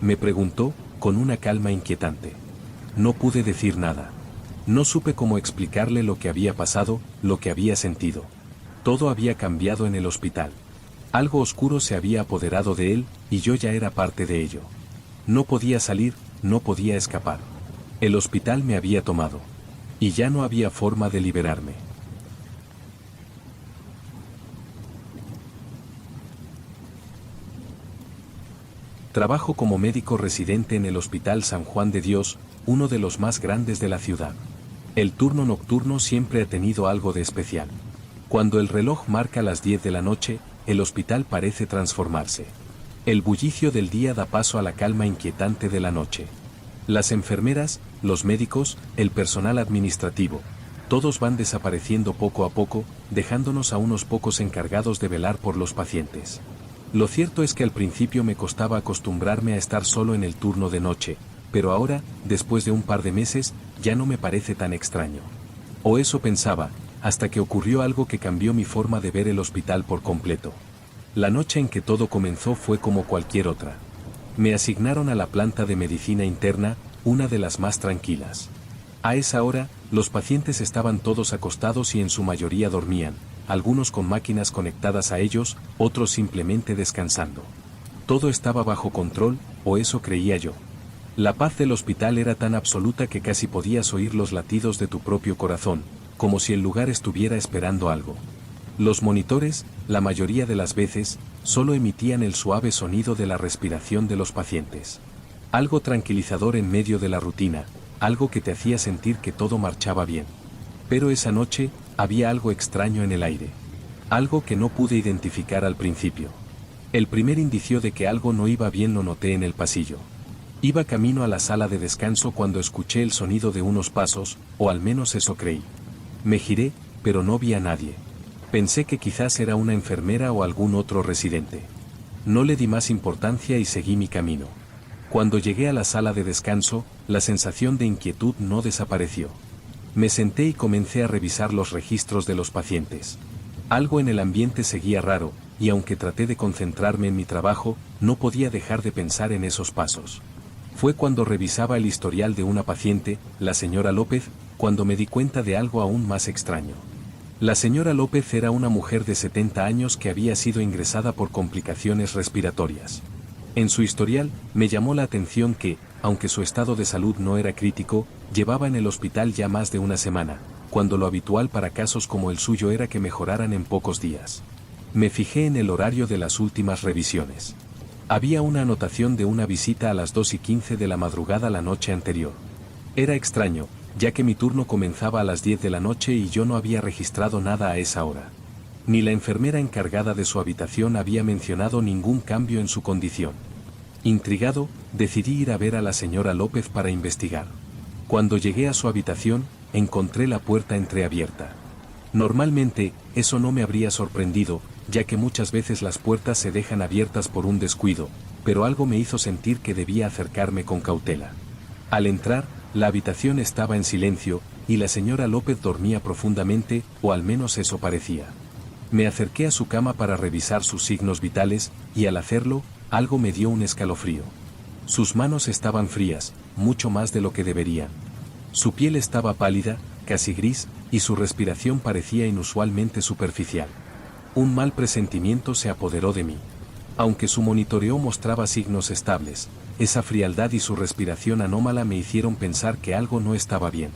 me preguntó, con una calma inquietante. No pude decir nada. No supe cómo explicarle lo que había pasado, lo que había sentido. Todo había cambiado en el hospital. Algo oscuro se había apoderado de él, y yo ya era parte de ello. No podía salir, no podía escapar. El hospital me había tomado. Y ya no había forma de liberarme. Trabajo como médico residente en el Hospital San Juan de Dios, uno de los más grandes de la ciudad. El turno nocturno siempre ha tenido algo de especial. Cuando el reloj marca las 10 de la noche, el hospital parece transformarse. El bullicio del día da paso a la calma inquietante de la noche. Las enfermeras, los médicos, el personal administrativo, todos van desapareciendo poco a poco, dejándonos a unos pocos encargados de velar por los pacientes. Lo cierto es que al principio me costaba acostumbrarme a estar solo en el turno de noche, pero ahora, después de un par de meses, ya no me parece tan extraño. O eso pensaba, hasta que ocurrió algo que cambió mi forma de ver el hospital por completo. La noche en que todo comenzó fue como cualquier otra. Me asignaron a la planta de medicina interna, una de las más tranquilas. A esa hora, los pacientes estaban todos acostados y en su mayoría dormían, algunos con máquinas conectadas a ellos, otros simplemente descansando. Todo estaba bajo control, o eso creía yo. La paz del hospital era tan absoluta que casi podías oír los latidos de tu propio corazón, como si el lugar estuviera esperando algo. Los monitores, la mayoría de las veces, solo emitían el suave sonido de la respiración de los pacientes. Algo tranquilizador en medio de la rutina, algo que te hacía sentir que todo marchaba bien. Pero esa noche, había algo extraño en el aire. Algo que no pude identificar al principio. El primer indicio de que algo no iba bien lo noté en el pasillo. Iba camino a la sala de descanso cuando escuché el sonido de unos pasos, o al menos eso creí. Me giré, pero no vi a nadie. Pensé que quizás era una enfermera o algún otro residente. No le di más importancia y seguí mi camino. Cuando llegué a la sala de descanso, la sensación de inquietud no desapareció. Me senté y comencé a revisar los registros de los pacientes. Algo en el ambiente seguía raro, y aunque traté de concentrarme en mi trabajo, no podía dejar de pensar en esos pasos. Fue cuando revisaba el historial de una paciente, la señora López, cuando me di cuenta de algo aún más extraño. La señora López era una mujer de 70 años que había sido ingresada por complicaciones respiratorias. En su historial, me llamó la atención que, aunque su estado de salud no era crítico, llevaba en el hospital ya más de una semana, cuando lo habitual para casos como el suyo era que mejoraran en pocos días. Me fijé en el horario de las últimas revisiones. Había una anotación de una visita a las 2:15 de la madrugada la noche anterior. Era extraño, ya que mi turno comenzaba a las 10 de la noche y yo no había registrado nada a esa hora. Ni la enfermera encargada de su habitación había mencionado ningún cambio en su condición. Intrigado, decidí ir a ver a la señora López para investigar. Cuando llegué a su habitación, encontré la puerta entreabierta. Normalmente, eso no me habría sorprendido, ya que muchas veces las puertas se dejan abiertas por un descuido, pero algo me hizo sentir que debía acercarme con cautela. Al entrar, la habitación estaba en silencio, y la señora López dormía profundamente, o al menos eso parecía. Me acerqué a su cama para revisar sus signos vitales, y al hacerlo, algo me dio un escalofrío. Sus manos estaban frías, mucho más de lo que deberían. Su piel estaba pálida, casi gris, y su respiración parecía inusualmente superficial. Un mal presentimiento se apoderó de mí. Aunque su monitoreo mostraba signos estables, esa frialdad y su respiración anómala me hicieron pensar que algo no estaba bien.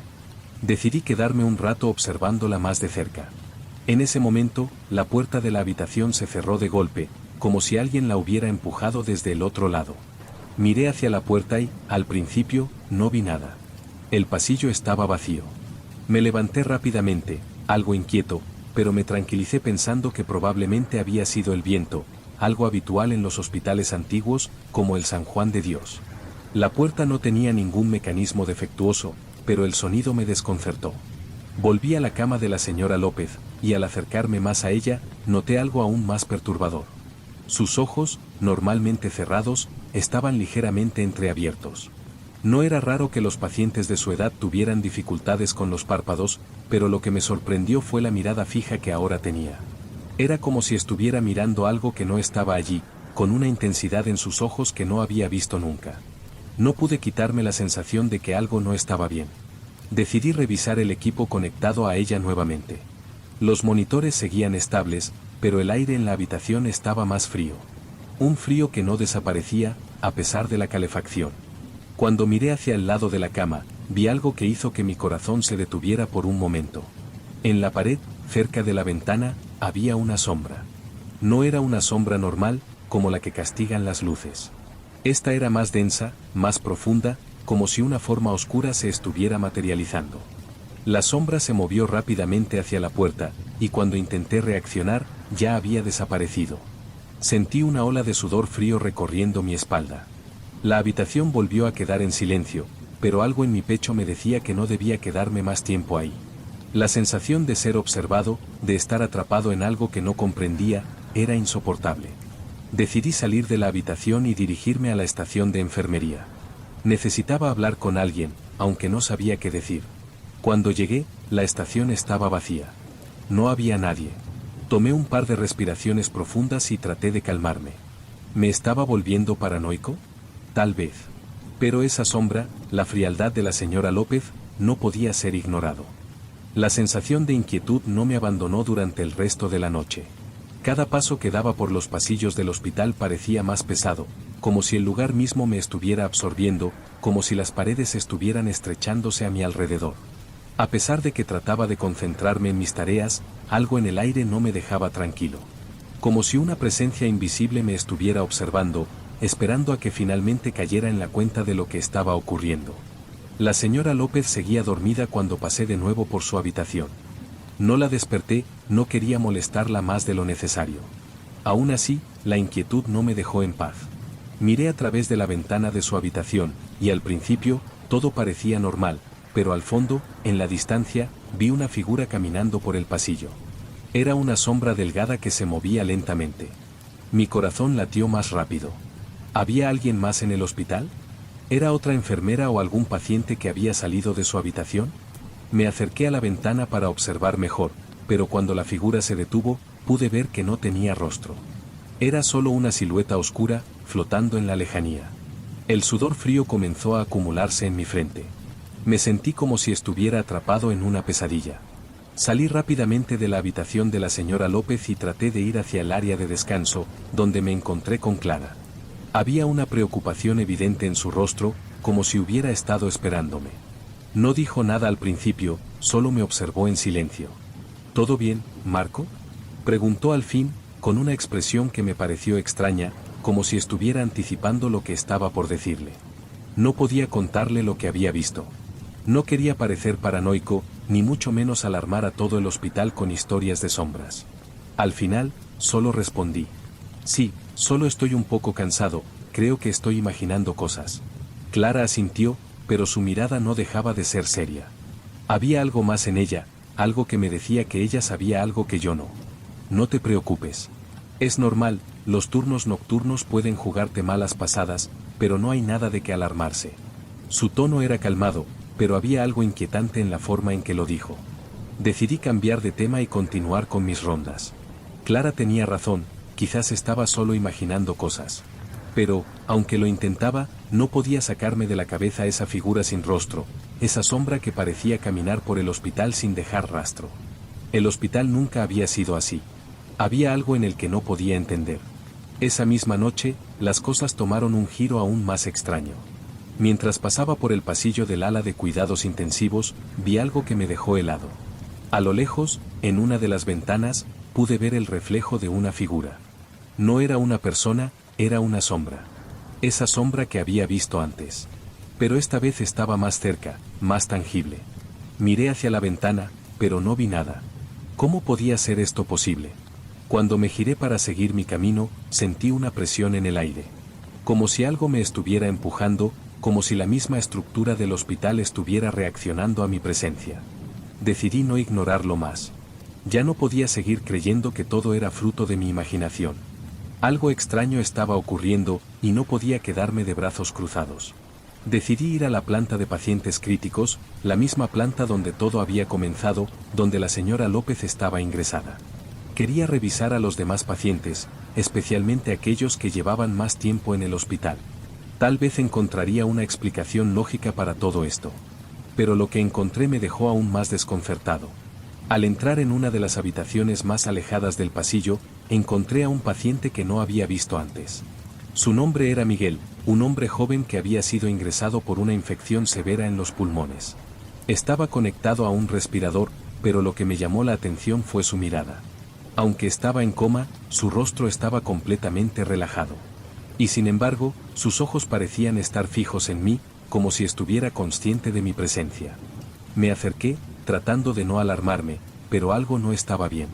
Decidí quedarme un rato observándola más de cerca. En ese momento, la puerta de la habitación se cerró de golpe, como si alguien la hubiera empujado desde el otro lado. Miré hacia la puerta y, al principio, no vi nada. El pasillo estaba vacío. Me levanté rápidamente, algo inquieto, pero me tranquilicé pensando que probablemente había sido el viento, algo habitual en los hospitales antiguos, como el San Juan de Dios. La puerta no tenía ningún mecanismo defectuoso, pero el sonido me desconcertó. Volví a la cama de la señora López, y al acercarme más a ella, noté algo aún más perturbador. Sus ojos, normalmente cerrados, estaban ligeramente entreabiertos. No era raro que los pacientes de su edad tuvieran dificultades con los párpados, pero lo que me sorprendió fue la mirada fija que ahora tenía. Era como si estuviera mirando algo que no estaba allí, con una intensidad en sus ojos que no había visto nunca. No pude quitarme la sensación de que algo no estaba bien. Decidí revisar el equipo conectado a ella nuevamente. Los monitores seguían estables, pero el aire en la habitación estaba más frío. Un frío que no desaparecía, a pesar de la calefacción. Cuando miré hacia el lado de la cama, vi algo que hizo que mi corazón se detuviera por un momento. En la pared, cerca de la ventana, había una sombra. No era una sombra normal, como la que castigan las luces. Esta era más densa, más profunda, como si una forma oscura se estuviera materializando. La sombra se movió rápidamente hacia la puerta, y cuando intenté reaccionar, ya había desaparecido. Sentí una ola de sudor frío recorriendo mi espalda. La habitación volvió a quedar en silencio, pero algo en mi pecho me decía que no debía quedarme más tiempo ahí. La sensación de ser observado, de estar atrapado en algo que no comprendía, era insoportable. Decidí salir de la habitación y dirigirme a la estación de enfermería. Necesitaba hablar con alguien, aunque no sabía qué decir. Cuando llegué, la estación estaba vacía. No había nadie. Tomé un par de respiraciones profundas y traté de calmarme. ¿Me estaba volviendo paranoico? Tal vez. Pero esa sombra, la frialdad de la señora López, no podía ser ignorado. La sensación de inquietud no me abandonó durante el resto de la noche. Cada paso que daba por los pasillos del hospital parecía más pesado, como si el lugar mismo me estuviera absorbiendo, como si las paredes estuvieran estrechándose a mi alrededor. A pesar de que trataba de concentrarme en mis tareas, algo en el aire no me dejaba tranquilo. Como si una presencia invisible me estuviera observando, esperando a que finalmente cayera en la cuenta de lo que estaba ocurriendo. La señora López seguía dormida cuando pasé de nuevo por su habitación. No la desperté, no quería molestarla más de lo necesario. Aún así, la inquietud no me dejó en paz. Miré a través de la ventana de su habitación, y al principio, todo parecía normal, pero al fondo, en la distancia, vi una figura caminando por el pasillo. Era una sombra delgada que se movía lentamente. Mi corazón latió más rápido. ¿Había alguien más en el hospital? ¿Era otra enfermera o algún paciente que había salido de su habitación? Me acerqué a la ventana para observar mejor, pero cuando la figura se detuvo, pude ver que no tenía rostro. Era solo una silueta oscura, flotando en la lejanía. El sudor frío comenzó a acumularse en mi frente. Me sentí como si estuviera atrapado en una pesadilla. Salí rápidamente de la habitación de la señora López y traté de ir hacia el área de descanso, donde me encontré con Clara. Había una preocupación evidente en su rostro, como si hubiera estado esperándome. No dijo nada al principio, solo me observó en silencio. ¿Todo bien, Marco?, preguntó al fin, con una expresión que me pareció extraña, como si estuviera anticipando lo que estaba por decirle. No podía contarle lo que había visto. No quería parecer paranoico, ni mucho menos alarmar a todo el hospital con historias de sombras. Al final, solo respondí. Sí, solo estoy un poco cansado, creo que estoy imaginando cosas. Clara asintió, pero su mirada no dejaba de ser seria. Había algo más en ella, algo que me decía que ella sabía algo que yo no. No te preocupes. Es normal, los turnos nocturnos pueden jugarte malas pasadas, pero no hay nada de qué alarmarse. Su tono era calmado, pero había algo inquietante en la forma en que lo dijo. Decidí cambiar de tema y continuar con mis rondas. Clara tenía razón, quizás estaba solo imaginando cosas. Pero, aunque lo intentaba, no podía sacarme de la cabeza esa figura sin rostro, esa sombra que parecía caminar por el hospital sin dejar rastro. El hospital nunca había sido así. Había algo en el que no podía entender. Esa misma noche, las cosas tomaron un giro aún más extraño. Mientras pasaba por el pasillo del ala de cuidados intensivos, vi algo que me dejó helado. A lo lejos, en una de las ventanas, pude ver el reflejo de una figura. No era una persona, era una sombra. Esa sombra que había visto antes. Pero esta vez estaba más cerca, más tangible. Miré hacia la ventana, pero no vi nada. ¿Cómo podía ser esto posible? Cuando me giré para seguir mi camino, sentí una presión en el aire. Como si algo me estuviera empujando, como si la misma estructura del hospital estuviera reaccionando a mi presencia. Decidí no ignorarlo más. Ya no podía seguir creyendo que todo era fruto de mi imaginación. Algo extraño estaba ocurriendo, y no podía quedarme de brazos cruzados. Decidí ir a la planta de pacientes críticos, la misma planta donde todo había comenzado, donde la señora López estaba ingresada. Quería revisar a los demás pacientes, especialmente aquellos que llevaban más tiempo en el hospital. Tal vez encontraría una explicación lógica para todo esto. Pero lo que encontré me dejó aún más desconcertado. Al entrar en una de las habitaciones más alejadas del pasillo, encontré a un paciente que no había visto antes. Su nombre era Miguel, un hombre joven que había sido ingresado por una infección severa en los pulmones. Estaba conectado a un respirador, pero lo que me llamó la atención fue su mirada. Aunque estaba en coma, su rostro estaba completamente relajado. Y sin embargo, sus ojos parecían estar fijos en mí, como si estuviera consciente de mi presencia. Me acerqué, tratando de no alarmarme, pero algo no estaba bien.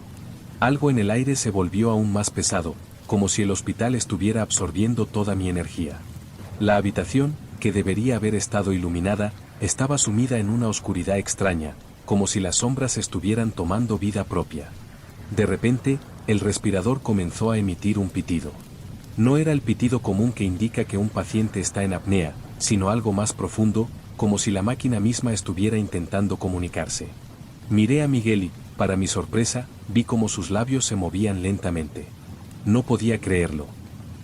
Algo en el aire se volvió aún más pesado, como si el hospital estuviera absorbiendo toda mi energía. La habitación, que debería haber estado iluminada, estaba sumida en una oscuridad extraña, como si las sombras estuvieran tomando vida propia. De repente, el respirador comenzó a emitir un pitido. No era el pitido común que indica que un paciente está en apnea, sino algo más profundo, como si la máquina misma estuviera intentando comunicarse. Miré a Miguel y, para mi sorpresa, vi cómo sus labios se movían lentamente. No podía creerlo.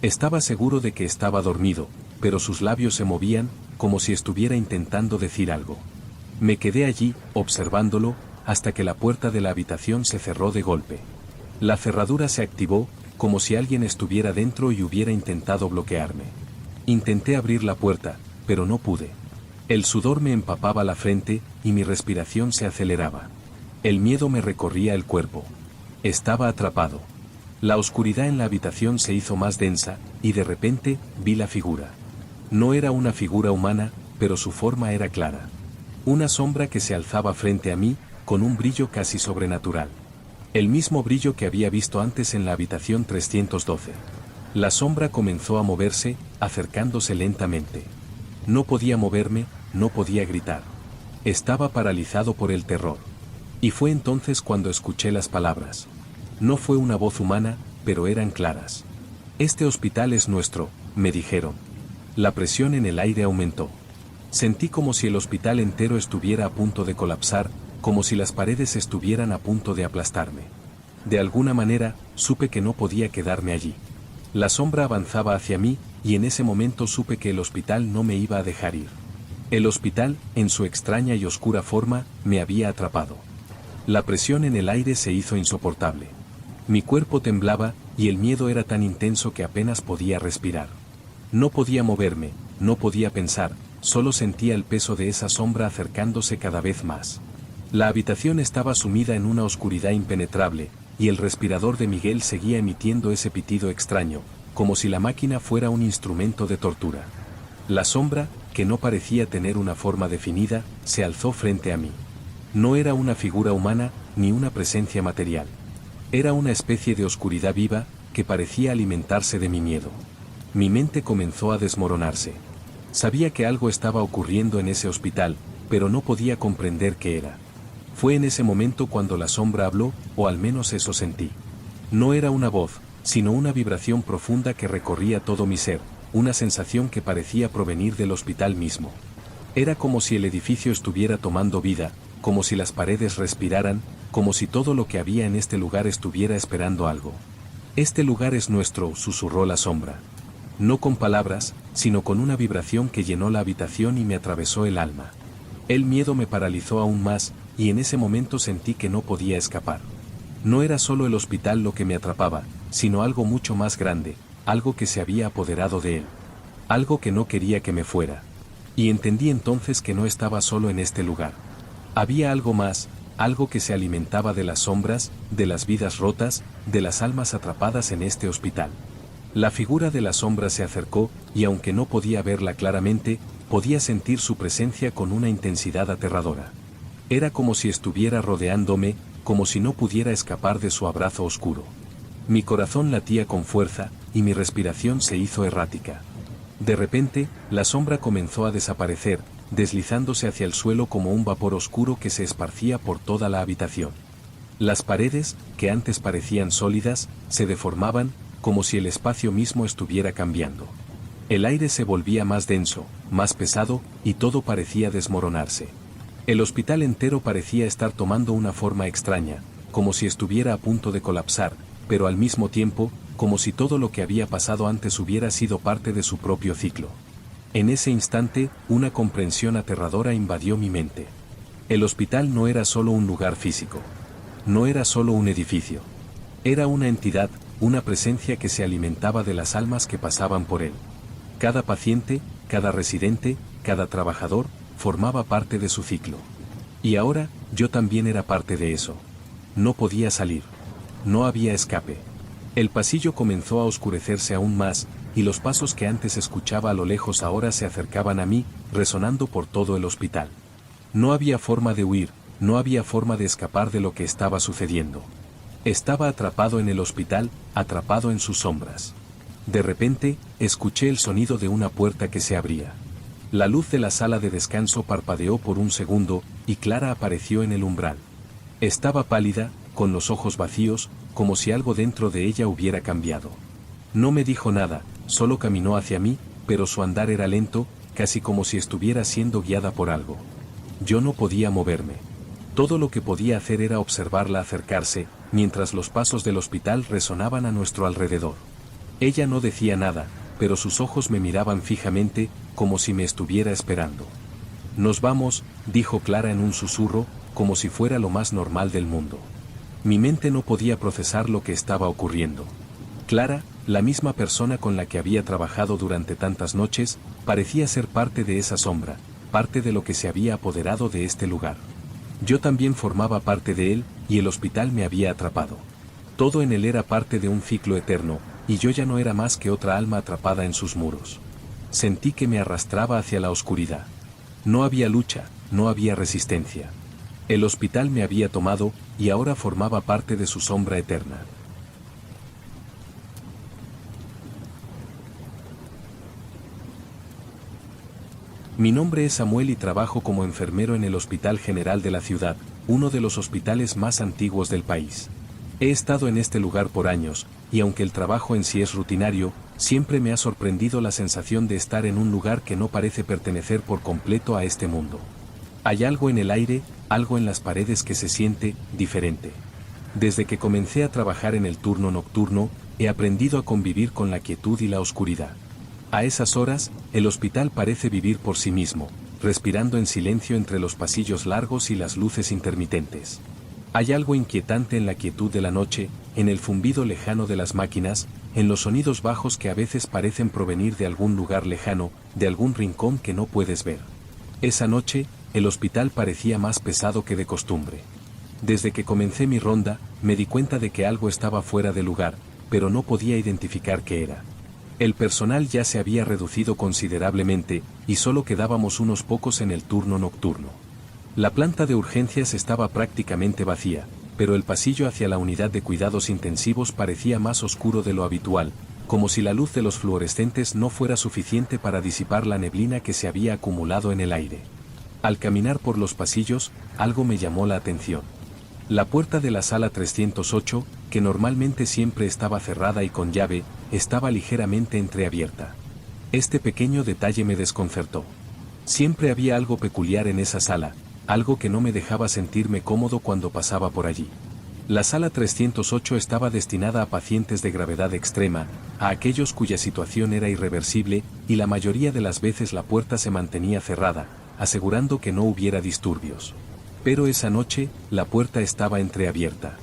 Estaba seguro de que estaba dormido, pero sus labios se movían, como si estuviera intentando decir algo. Me quedé allí, observándolo, hasta que la puerta de la habitación se cerró de golpe. La cerradura se activó, como si alguien estuviera dentro y hubiera intentado bloquearme. Intenté abrir la puerta, pero no pude. El sudor me empapaba la frente, y mi respiración se aceleraba. El miedo me recorría el cuerpo. Estaba atrapado. La oscuridad en la habitación se hizo más densa, y de repente, vi la figura. No era una figura humana, pero su forma era clara. Una sombra que se alzaba frente a mí, con un brillo casi sobrenatural. El mismo brillo que había visto antes en la habitación 312. La sombra comenzó a moverse, acercándose lentamente. No podía moverme, no podía gritar. Estaba paralizado por el terror. Y fue entonces cuando escuché las palabras. No fue una voz humana, pero eran claras. Este hospital es nuestro, me dijeron. La presión en el aire aumentó. Sentí como si el hospital entero estuviera a punto de colapsar, como si las paredes estuvieran a punto de aplastarme. De alguna manera, supe que no podía quedarme allí. La sombra avanzaba hacia mí, y en ese momento supe que el hospital no me iba a dejar ir. El hospital, en su extraña y oscura forma, me había atrapado. La presión en el aire se hizo insoportable. Mi cuerpo temblaba, y el miedo era tan intenso que apenas podía respirar. No podía moverme, no podía pensar, solo sentía el peso de esa sombra acercándose cada vez más. La habitación estaba sumida en una oscuridad impenetrable, y el respirador de Miguel seguía emitiendo ese pitido extraño, como si la máquina fuera un instrumento de tortura. La sombra, que no parecía tener una forma definida, se alzó frente a mí. No era una figura humana, ni una presencia material. Era una especie de oscuridad viva, que parecía alimentarse de mi miedo. Mi mente comenzó a desmoronarse. Sabía que algo estaba ocurriendo en ese hospital, pero no podía comprender qué era. Fue en ese momento cuando la sombra habló, o al menos eso sentí. No era una voz, sino una vibración profunda que recorría todo mi ser, una sensación que parecía provenir del hospital mismo. Era como si el edificio estuviera tomando vida, como si las paredes respiraran, como si todo lo que había en este lugar estuviera esperando algo. Este lugar es nuestro, susurró la sombra. No con palabras, sino con una vibración que llenó la habitación y me atravesó el alma. El miedo me paralizó aún más, y en ese momento sentí que no podía escapar. No era solo el hospital lo que me atrapaba, sino algo mucho más grande, algo que se había apoderado de él. Algo que no quería que me fuera. Y entendí entonces que no estaba solo en este lugar. Había algo más, algo que se alimentaba de las sombras, de las vidas rotas, de las almas atrapadas en este hospital. La figura de la sombra se acercó, y aunque no podía verla claramente, podía sentir su presencia con una intensidad aterradora. Era como si estuviera rodeándome, como si no pudiera escapar de su abrazo oscuro. Mi corazón latía con fuerza, y mi respiración se hizo errática. De repente, la sombra comenzó a desaparecer, deslizándose hacia el suelo como un vapor oscuro que se esparcía por toda la habitación. Las paredes, que antes parecían sólidas, se deformaban, como si el espacio mismo estuviera cambiando. El aire se volvía más denso, más pesado, y todo parecía desmoronarse. El hospital entero parecía estar tomando una forma extraña, como si estuviera a punto de colapsar, pero al mismo tiempo, como si todo lo que había pasado antes hubiera sido parte de su propio ciclo. En ese instante, una comprensión aterradora invadió mi mente. El hospital no era solo un lugar físico. No era solo un edificio. Era una entidad, una presencia que se alimentaba de las almas que pasaban por él. Cada paciente, cada residente, cada trabajador, formaba parte de su ciclo. Y ahora, yo también era parte de eso. No podía salir. No había escape. El pasillo comenzó a oscurecerse aún más, y los pasos que antes escuchaba a lo lejos ahora se acercaban a mí, resonando por todo el hospital. No había forma de huir, no había forma de escapar de lo que estaba sucediendo. Estaba atrapado en el hospital, atrapado en sus sombras. De repente, escuché el sonido de una puerta que se abría. La luz de la sala de descanso parpadeó por un segundo, y Clara apareció en el umbral. Estaba pálida, con los ojos vacíos, como si algo dentro de ella hubiera cambiado. No me dijo nada, solo caminó hacia mí, pero su andar era lento, casi como si estuviera siendo guiada por algo. Yo no podía moverme. Todo lo que podía hacer era observarla acercarse, mientras los pasos del hospital resonaban a nuestro alrededor. Ella no decía nada, pero sus ojos me miraban fijamente, como si me estuviera esperando. «Nos vamos», dijo Clara en un susurro, como si fuera lo más normal del mundo. Mi mente no podía procesar lo que estaba ocurriendo. Clara, la misma persona con la que había trabajado durante tantas noches, parecía ser parte de esa sombra, parte de lo que se había apoderado de este lugar. Yo también formaba parte de él, y el hospital me había atrapado. Todo en él era parte de un ciclo eterno, y yo ya no era más que otra alma atrapada en sus muros. Sentí que me arrastraba hacia la oscuridad. No había lucha, no había resistencia. El hospital me había tomado, y ahora formaba parte de su sombra eterna. Mi nombre es Samuel y trabajo como enfermero en el Hospital General de la ciudad, uno de los hospitales más antiguos del país. He estado en este lugar por años, y aunque el trabajo en sí es rutinario, siempre me ha sorprendido la sensación de estar en un lugar que no parece pertenecer por completo a este mundo. Hay algo en el aire, algo en las paredes que se siente diferente. Desde que comencé a trabajar en el turno nocturno, he aprendido a convivir con la quietud y la oscuridad. A esas horas, el hospital parece vivir por sí mismo, respirando en silencio entre los pasillos largos y las luces intermitentes. Hay algo inquietante en la quietud de la noche, en el zumbido lejano de las máquinas, en los sonidos bajos que a veces parecen provenir de algún lugar lejano, de algún rincón que no puedes ver. Esa noche, el hospital parecía más pesado que de costumbre. Desde que comencé mi ronda, me di cuenta de que algo estaba fuera de lugar, pero no podía identificar qué era. El personal ya se había reducido considerablemente, y solo quedábamos unos pocos en el turno nocturno. La planta de urgencias estaba prácticamente vacía, pero el pasillo hacia la unidad de cuidados intensivos parecía más oscuro de lo habitual, como si la luz de los fluorescentes no fuera suficiente para disipar la neblina que se había acumulado en el aire. Al caminar por los pasillos, algo me llamó la atención. La puerta de la sala 308, que normalmente siempre estaba cerrada y con llave, estaba ligeramente entreabierta. Este pequeño detalle me desconcertó. Siempre había algo peculiar en esa sala, algo que no me dejaba sentirme cómodo cuando pasaba por allí. La sala 308 estaba destinada a pacientes de gravedad extrema, a aquellos cuya situación era irreversible, y la mayoría de las veces la puerta se mantenía cerrada, asegurando que no hubiera disturbios. Pero esa noche, la puerta estaba entreabierta.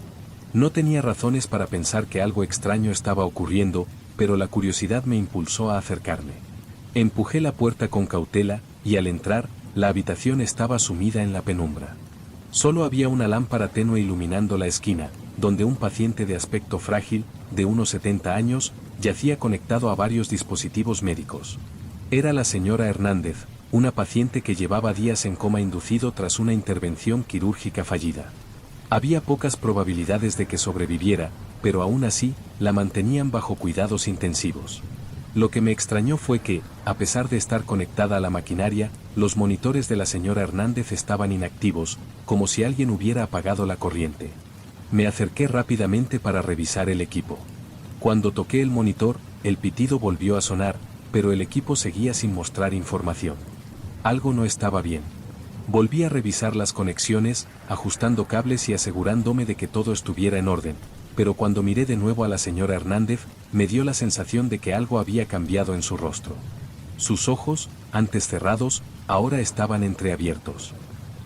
No tenía razones para pensar que algo extraño estaba ocurriendo, pero la curiosidad me impulsó a acercarme. Empujé la puerta con cautela, y al entrar, la habitación estaba sumida en la penumbra. Solo había una lámpara tenue iluminando la esquina, donde un paciente de aspecto frágil, de unos 70 años, yacía conectado a varios dispositivos médicos. Era la señora Hernández, una paciente que llevaba días en coma inducido tras una intervención quirúrgica fallida. Había pocas probabilidades de que sobreviviera, pero aún así, la mantenían bajo cuidados intensivos. Lo que me extrañó fue que, a pesar de estar conectada a la maquinaria, los monitores de la señora Hernández estaban inactivos, como si alguien hubiera apagado la corriente. Me acerqué rápidamente para revisar el equipo. Cuando toqué el monitor, el pitido volvió a sonar, pero el equipo seguía sin mostrar información. Algo no estaba bien. Volví a revisar las conexiones, ajustando cables y asegurándome de que todo estuviera en orden, pero cuando miré de nuevo a la señora Hernández, me dio la sensación de que algo había cambiado en su rostro. Sus ojos, antes cerrados, ahora estaban entreabiertos.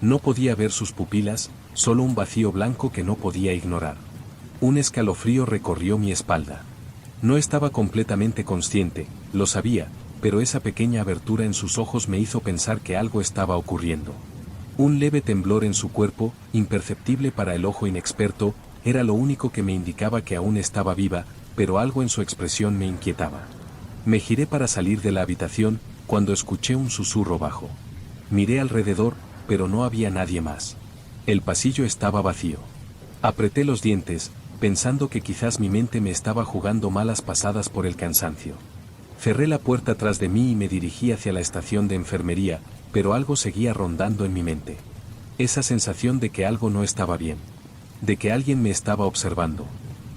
No podía ver sus pupilas, solo un vacío blanco que no podía ignorar. Un escalofrío recorrió mi espalda. No estaba completamente consciente, lo sabía, pero esa pequeña abertura en sus ojos me hizo pensar que algo estaba ocurriendo. Un leve temblor en su cuerpo, imperceptible para el ojo inexperto, era lo único que me indicaba que aún estaba viva, pero algo en su expresión me inquietaba. Me giré para salir de la habitación, cuando escuché un susurro bajo. Miré alrededor, pero no había nadie más. El pasillo estaba vacío. Apreté los dientes, pensando que quizás mi mente me estaba jugando malas pasadas por el cansancio. Cerré la puerta tras de mí y me dirigí hacia la estación de enfermería, pero algo seguía rondando en mi mente. Esa sensación de que algo no estaba bien. De que alguien me estaba observando.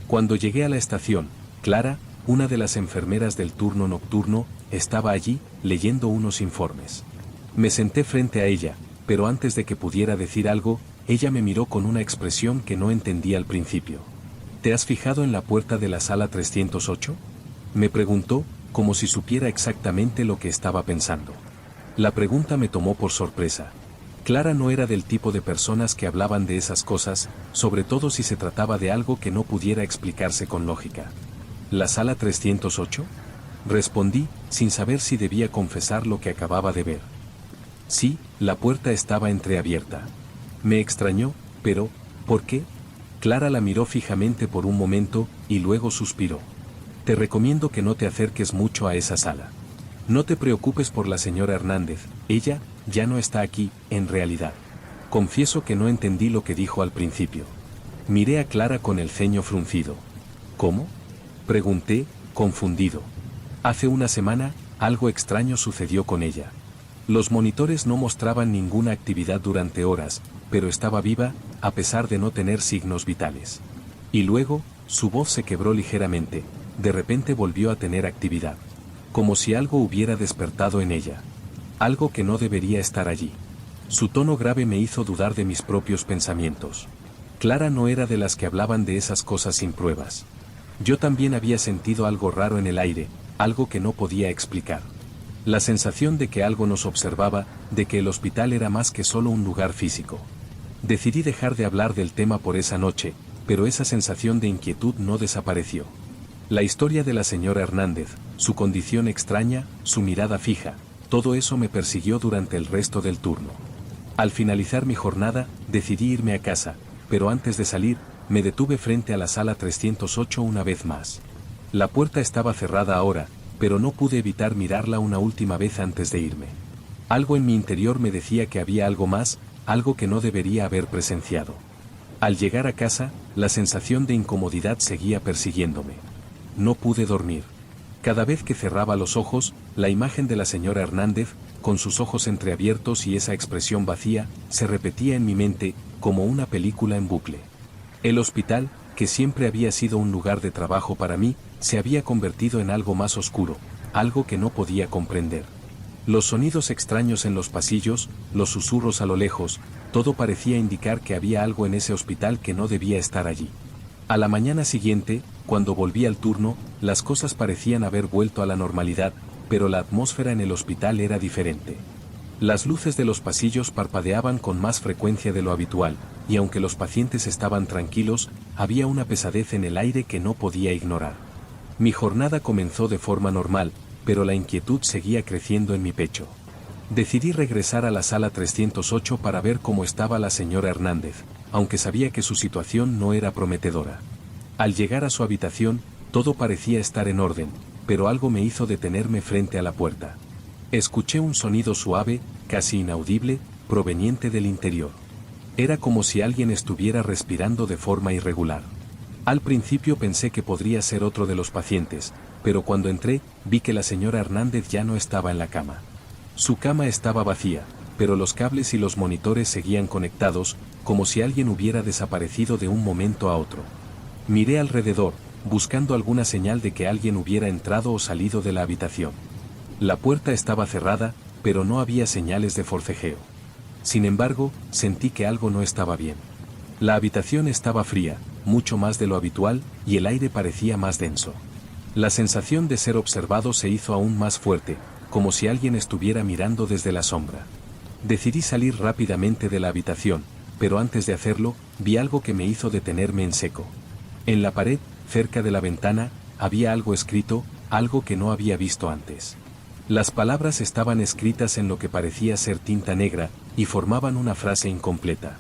Cuando llegué a la estación, Clara, una de las enfermeras del turno nocturno, estaba allí, leyendo unos informes. Me senté frente a ella, pero antes de que pudiera decir algo, ella me miró con una expresión que no entendí al principio. ¿Te has fijado en la puerta de la sala 308? Me preguntó, como si supiera exactamente lo que estaba pensando. La pregunta me tomó por sorpresa. Clara no era del tipo de personas que hablaban de esas cosas, sobre todo si se trataba de algo que no pudiera explicarse con lógica. ¿La sala 308? Respondí, sin saber si debía confesar lo que acababa de ver. Sí, la puerta estaba entreabierta. Me extrañó, pero, ¿por qué? Clara la miró fijamente por un momento, y luego suspiró. Te recomiendo que no te acerques mucho a esa sala. No te preocupes por la señora Hernández, ella ya no está aquí, en realidad. Confieso que no entendí lo que dijo al principio. Miré a Clara con el ceño fruncido. ¿Cómo? Pregunté, confundido. Hace una semana, algo extraño sucedió con ella. Los monitores no mostraban ninguna actividad durante horas, pero estaba viva, a pesar de no tener signos vitales. Y luego, su voz se quebró ligeramente, de repente volvió a tener actividad. Como si algo hubiera despertado en ella. Algo que no debería estar allí. Su tono grave me hizo dudar de mis propios pensamientos. Clara no era de las que hablaban de esas cosas sin pruebas. Yo también había sentido algo raro en el aire, algo que no podía explicar. La sensación de que algo nos observaba, de que el hospital era más que solo un lugar físico. Decidí dejar de hablar del tema por esa noche, pero esa sensación de inquietud no desapareció. La historia de la señora Hernández, su condición extraña, su mirada fija, todo eso me persiguió durante el resto del turno. Al finalizar mi jornada, decidí irme a casa, pero antes de salir, me detuve frente a la sala 308 una vez más. La puerta estaba cerrada ahora, pero no pude evitar mirarla una última vez antes de irme. Algo en mi interior me decía que había algo más, algo que no debería haber presenciado. Al llegar a casa, la sensación de incomodidad seguía persiguiéndome. No pude dormir. Cada vez que cerraba los ojos, la imagen de la señora Hernández, con sus ojos entreabiertos y esa expresión vacía, se repetía en mi mente, como una película en bucle. El hospital, que siempre había sido un lugar de trabajo para mí, se había convertido en algo más oscuro, algo que no podía comprender. Los sonidos extraños en los pasillos, los susurros a lo lejos, todo parecía indicar que había algo en ese hospital que no debía estar allí. A la mañana siguiente, cuando volví al turno, las cosas parecían haber vuelto a la normalidad, pero la atmósfera en el hospital era diferente. Las luces de los pasillos parpadeaban con más frecuencia de lo habitual, y aunque los pacientes estaban tranquilos, había una pesadez en el aire que no podía ignorar. Mi jornada comenzó de forma normal, pero la inquietud seguía creciendo en mi pecho. Decidí regresar a la sala 308 para ver cómo estaba la señora Hernández, aunque sabía que su situación no era prometedora. Al llegar a su habitación, todo parecía estar en orden, pero algo me hizo detenerme frente a la puerta. Escuché un sonido suave, casi inaudible, proveniente del interior. Era como si alguien estuviera respirando de forma irregular. Al principio pensé que podría ser otro de los pacientes, pero cuando entré, vi que la señora Hernández ya no estaba en la cama. Su cama estaba vacía, pero los cables y los monitores seguían conectados, como si alguien hubiera desaparecido de un momento a otro. Miré alrededor, buscando alguna señal de que alguien hubiera entrado o salido de la habitación. La puerta estaba cerrada, pero no había señales de forcejeo. Sin embargo, sentí que algo no estaba bien. La habitación estaba fría, mucho más de lo habitual, y el aire parecía más denso. La sensación de ser observado se hizo aún más fuerte, como si alguien estuviera mirando desde la sombra. Decidí salir rápidamente de la habitación, pero antes de hacerlo, vi algo que me hizo detenerme en seco. En la pared, cerca de la ventana, había algo escrito, algo que no había visto antes. Las palabras estaban escritas en lo que parecía ser tinta negra, y formaban una frase incompleta.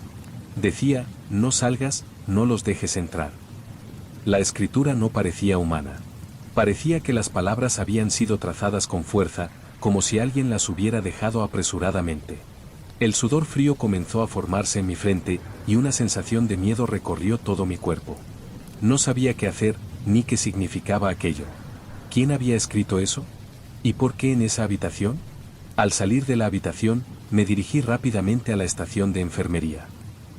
Decía, no salgas, no los dejes entrar. La escritura no parecía humana. Parecía que las palabras habían sido trazadas con fuerza, como si alguien las hubiera dejado apresuradamente. El sudor frío comenzó a formarse en mi frente, y una sensación de miedo recorrió todo mi cuerpo. No sabía qué hacer, ni qué significaba aquello. ¿Quién había escrito eso? ¿Y por qué en esa habitación? Al salir de la habitación, me dirigí rápidamente a la estación de enfermería.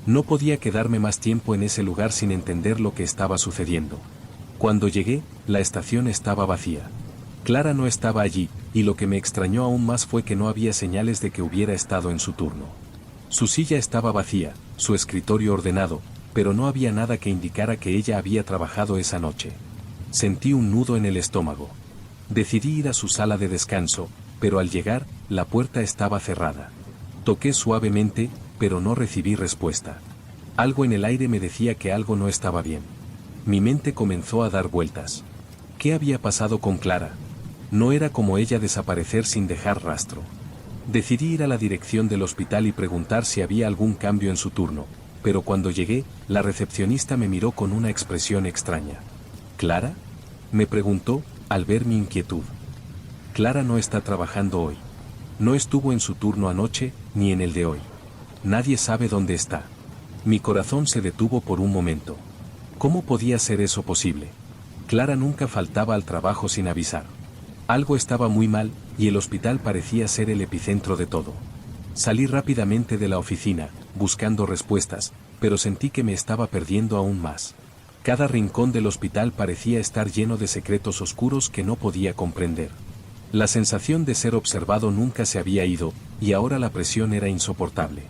No podía quedarme más tiempo en ese lugar sin entender lo que estaba sucediendo. Cuando llegué, la estación estaba vacía. Clara no estaba allí, y lo que me extrañó aún más fue que no había señales de que hubiera estado en su turno. Su silla estaba vacía, su escritorio ordenado, pero no había nada que indicara que ella había trabajado esa noche. Sentí un nudo en el estómago. Decidí ir a su sala de descanso, pero al llegar, la puerta estaba cerrada. Toqué suavemente, pero no recibí respuesta. Algo en el aire me decía que algo no estaba bien. Mi mente comenzó a dar vueltas. ¿Qué había pasado con Clara? No era como ella desaparecer sin dejar rastro. Decidí ir a la dirección del hospital y preguntar si había algún cambio en su turno, pero cuando llegué, la recepcionista me miró con una expresión extraña. ¿Clara?, me preguntó, al ver mi inquietud. Clara no está trabajando hoy. No estuvo en su turno anoche, ni en el de hoy. Nadie sabe dónde está. Mi corazón se detuvo por un momento. ¿Cómo podía ser eso posible? Clara nunca faltaba al trabajo sin avisar. Algo estaba muy mal, y el hospital parecía ser el epicentro de todo. Salí rápidamente de la oficina, buscando respuestas, pero sentí que me estaba perdiendo aún más. Cada rincón del hospital parecía estar lleno de secretos oscuros que no podía comprender. La sensación de ser observado nunca se había ido, y ahora la presión era insoportable.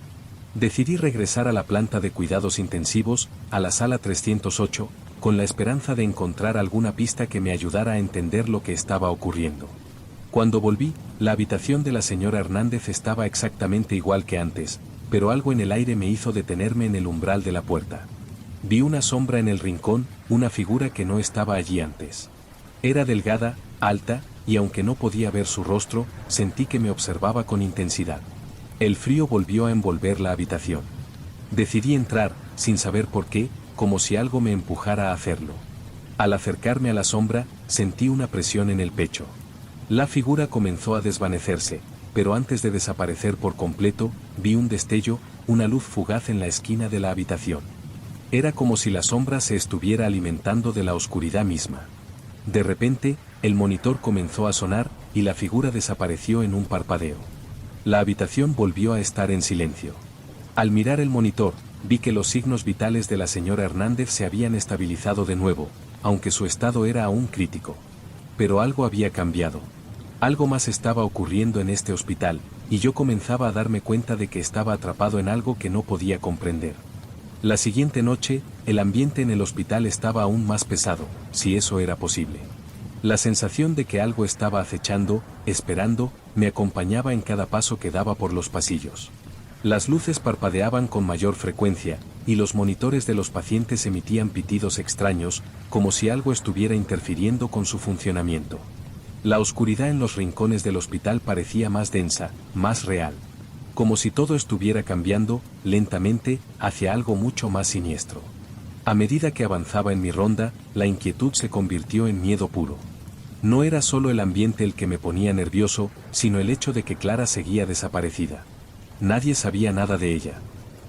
Decidí regresar a la planta de cuidados intensivos, a la sala 308, con la esperanza de encontrar alguna pista que me ayudara a entender lo que estaba ocurriendo. Cuando volví, la habitación de la señora Hernández estaba exactamente igual que antes, pero algo en el aire me hizo detenerme en el umbral de la puerta. Vi una sombra en el rincón, una figura que no estaba allí antes. Era delgada, alta, y aunque no podía ver su rostro, sentí que me observaba con intensidad. El frío volvió a envolver la habitación. Decidí entrar, sin saber por qué, como si algo me empujara a hacerlo. Al acercarme a la sombra, sentí una presión en el pecho. La figura comenzó a desvanecerse, pero antes de desaparecer por completo, vi un destello, una luz fugaz en la esquina de la habitación. Era como si la sombra se estuviera alimentando de la oscuridad misma. De repente, el monitor comenzó a sonar, y la figura desapareció en un parpadeo. La habitación volvió a estar en silencio. Al mirar el monitor, vi que los signos vitales de la señora Hernández se habían estabilizado de nuevo, aunque su estado era aún crítico. Pero algo había cambiado. Algo más estaba ocurriendo en este hospital, y yo comenzaba a darme cuenta de que estaba atrapado en algo que no podía comprender. La siguiente noche, el ambiente en el hospital estaba aún más pesado, si eso era posible. La sensación de que algo estaba acechando, esperando, me acompañaba en cada paso que daba por los pasillos. Las luces parpadeaban con mayor frecuencia, y los monitores de los pacientes emitían pitidos extraños, como si algo estuviera interfiriendo con su funcionamiento. La oscuridad en los rincones del hospital parecía más densa, más real. Como si todo estuviera cambiando, lentamente, hacia algo mucho más siniestro. A medida que avanzaba en mi ronda, la inquietud se convirtió en miedo puro. No era solo el ambiente el que me ponía nervioso, sino el hecho de que Clara seguía desaparecida. Nadie sabía nada de ella.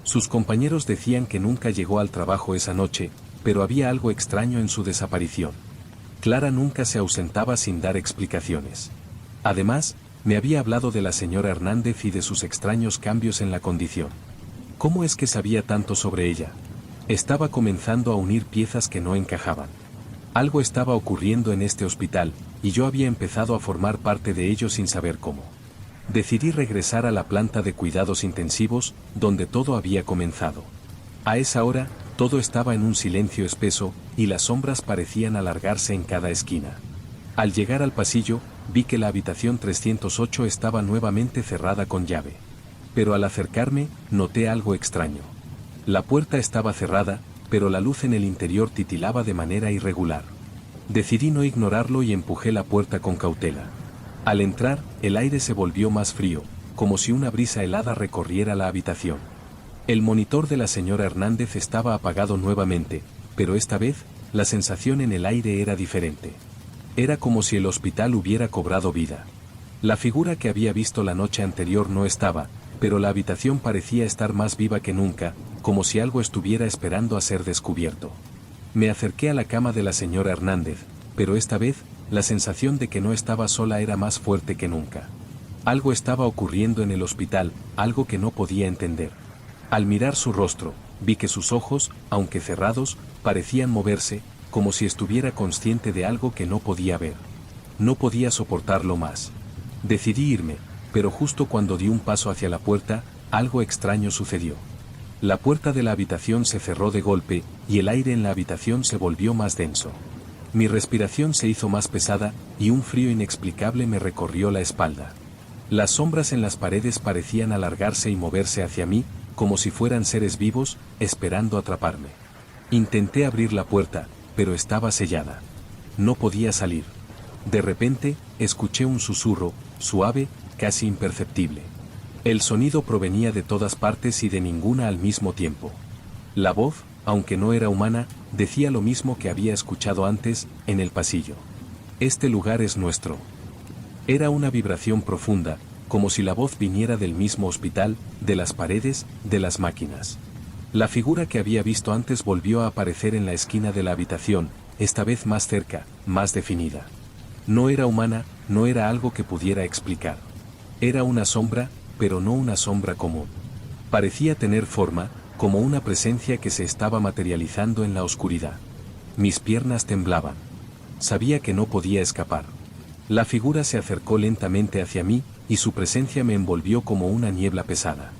Sus compañeros decían que nunca llegó al trabajo esa noche, pero había algo extraño en su desaparición. Clara nunca se ausentaba sin dar explicaciones. Además, me había hablado de la señora Hernández y de sus extraños cambios en la condición. ¿Cómo es que sabía tanto sobre ella? Estaba comenzando a unir piezas que no encajaban. Algo estaba ocurriendo en este hospital, y yo había empezado a formar parte de ello sin saber cómo. Decidí regresar a la planta de cuidados intensivos, donde todo había comenzado. A esa hora, todo estaba en un silencio espeso, y las sombras parecían alargarse en cada esquina. Al llegar al pasillo, vi que la habitación 308 estaba nuevamente cerrada con llave. Pero al acercarme, noté algo extraño. La puerta estaba cerrada, pero la luz en el interior titilaba de manera irregular. Decidí no ignorarlo y empujé la puerta con cautela. Al entrar, el aire se volvió más frío, como si una brisa helada recorriera la habitación. El monitor de la señora Hernández estaba apagado nuevamente, pero esta vez, la sensación en el aire era diferente. Era como si el hospital hubiera cobrado vida. La figura que había visto la noche anterior no estaba, pero la habitación parecía estar más viva que nunca, como si algo estuviera esperando a ser descubierto. Me acerqué a la cama de la señora Hernández, pero esta vez, la sensación de que no estaba sola era más fuerte que nunca. Algo estaba ocurriendo en el hospital, algo que no podía entender. Al mirar su rostro, vi que sus ojos, aunque cerrados, parecían moverse, como si estuviera consciente de algo que no podía ver. No podía soportarlo más. Decidí irme, pero justo cuando di un paso hacia la puerta, algo extraño sucedió. La puerta de la habitación se cerró de golpe, y el aire en la habitación se volvió más denso. Mi respiración se hizo más pesada, y un frío inexplicable me recorrió la espalda. Las sombras en las paredes parecían alargarse y moverse hacia mí, como si fueran seres vivos, esperando atraparme. Intenté abrir la puerta, pero estaba sellada. No podía salir. De repente, escuché un susurro, suave, casi imperceptible. El sonido provenía de todas partes y de ninguna al mismo tiempo. La voz, aunque no era humana, decía lo mismo que había escuchado antes, en el pasillo. Este lugar es nuestro. Era una vibración profunda, como si la voz viniera del mismo hospital, de las paredes, de las máquinas. La figura que había visto antes volvió a aparecer en la esquina de la habitación, esta vez más cerca, más definida. No era humana, no era algo que pudiera explicar. Era una sombra, pero no una sombra común. Parecía tener forma, como una presencia que se estaba materializando en la oscuridad. Mis piernas temblaban. Sabía que no podía escapar. La figura se acercó lentamente hacia mí, y su presencia me envolvió como una niebla pesada.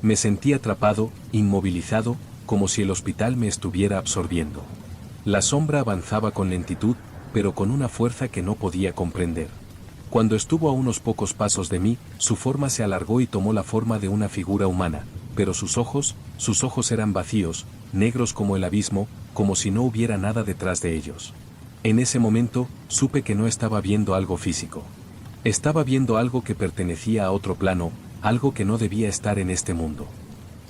Me sentí atrapado, inmovilizado, como si el hospital me estuviera absorbiendo. La sombra avanzaba con lentitud, pero con una fuerza que no podía comprender. Cuando estuvo a unos pocos pasos de mí, su forma se alargó y tomó la forma de una figura humana, pero sus ojos eran vacíos, negros como el abismo, como si no hubiera nada detrás de ellos. En ese momento, supe que no estaba viendo algo físico. Estaba viendo algo que pertenecía a otro plano, algo que no debía estar en este mundo.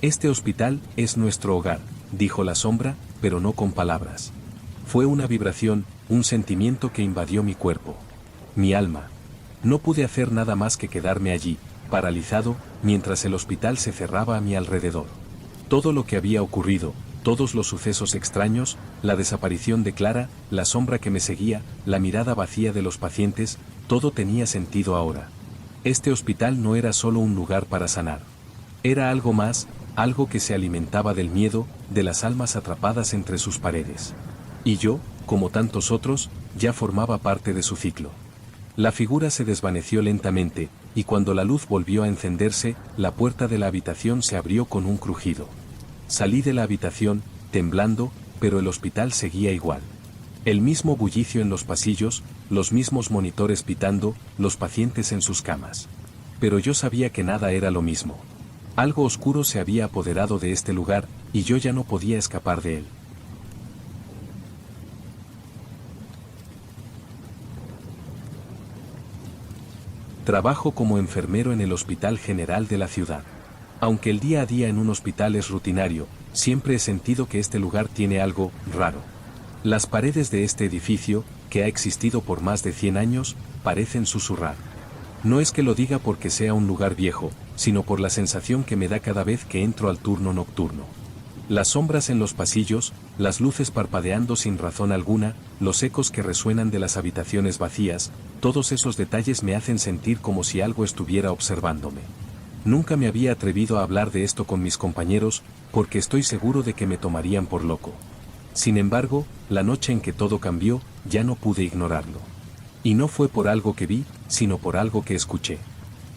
Este hospital es nuestro hogar, dijo la sombra, pero no con palabras. Fue una vibración, un sentimiento que invadió mi cuerpo. Mi alma. No pude hacer nada más que quedarme allí, paralizado, mientras el hospital se cerraba a mi alrededor. Todo lo que había ocurrido, todos los sucesos extraños, la desaparición de Clara, la sombra que me seguía, la mirada vacía de los pacientes, todo tenía sentido ahora. Este hospital no era solo un lugar para sanar. Era algo más, algo que se alimentaba del miedo, de las almas atrapadas entre sus paredes. Y yo, como tantos otros, ya formaba parte de su ciclo. La figura se desvaneció lentamente, y cuando la luz volvió a encenderse, la puerta de la habitación se abrió con un crujido. Salí de la habitación, temblando, pero el hospital seguía igual. El mismo bullicio en los pasillos, los mismos monitores pitando, los pacientes en sus camas. Pero yo sabía que nada era lo mismo. Algo oscuro se había apoderado de este lugar, y yo ya no podía escapar de él. Trabajo como enfermero en el Hospital General de la ciudad. Aunque el día a día en un hospital es rutinario, siempre he sentido que este lugar tiene algo raro. Las paredes de este edificio, que ha existido por más de 100 años, parecen susurrar. No es que lo diga porque sea un lugar viejo, sino por la sensación que me da cada vez que entro al turno nocturno. Las sombras en los pasillos, las luces parpadeando sin razón alguna, los ecos que resuenan de las habitaciones vacías, todos esos detalles me hacen sentir como si algo estuviera observándome. Nunca me había atrevido a hablar de esto con mis compañeros, porque estoy seguro de que me tomarían por loco. Sin embargo, la noche en que todo cambió, ya no pude ignorarlo. Y no fue por algo que vi, sino por algo que escuché.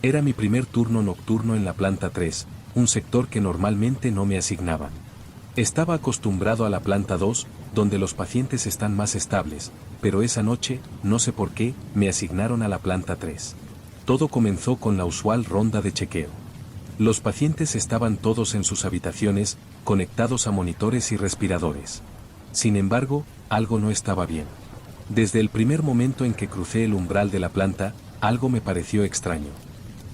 Era mi primer turno nocturno en la planta 3, un sector que normalmente no me asignaban. Estaba acostumbrado a la planta 2, donde los pacientes están más estables, pero esa noche, no sé por qué, me asignaron a la planta 3. Todo comenzó con la usual ronda de chequeo. Los pacientes estaban todos en sus habitaciones, conectados a monitores y respiradores. Sin embargo, algo no estaba bien. Desde el primer momento en que crucé el umbral de la planta, algo me pareció extraño.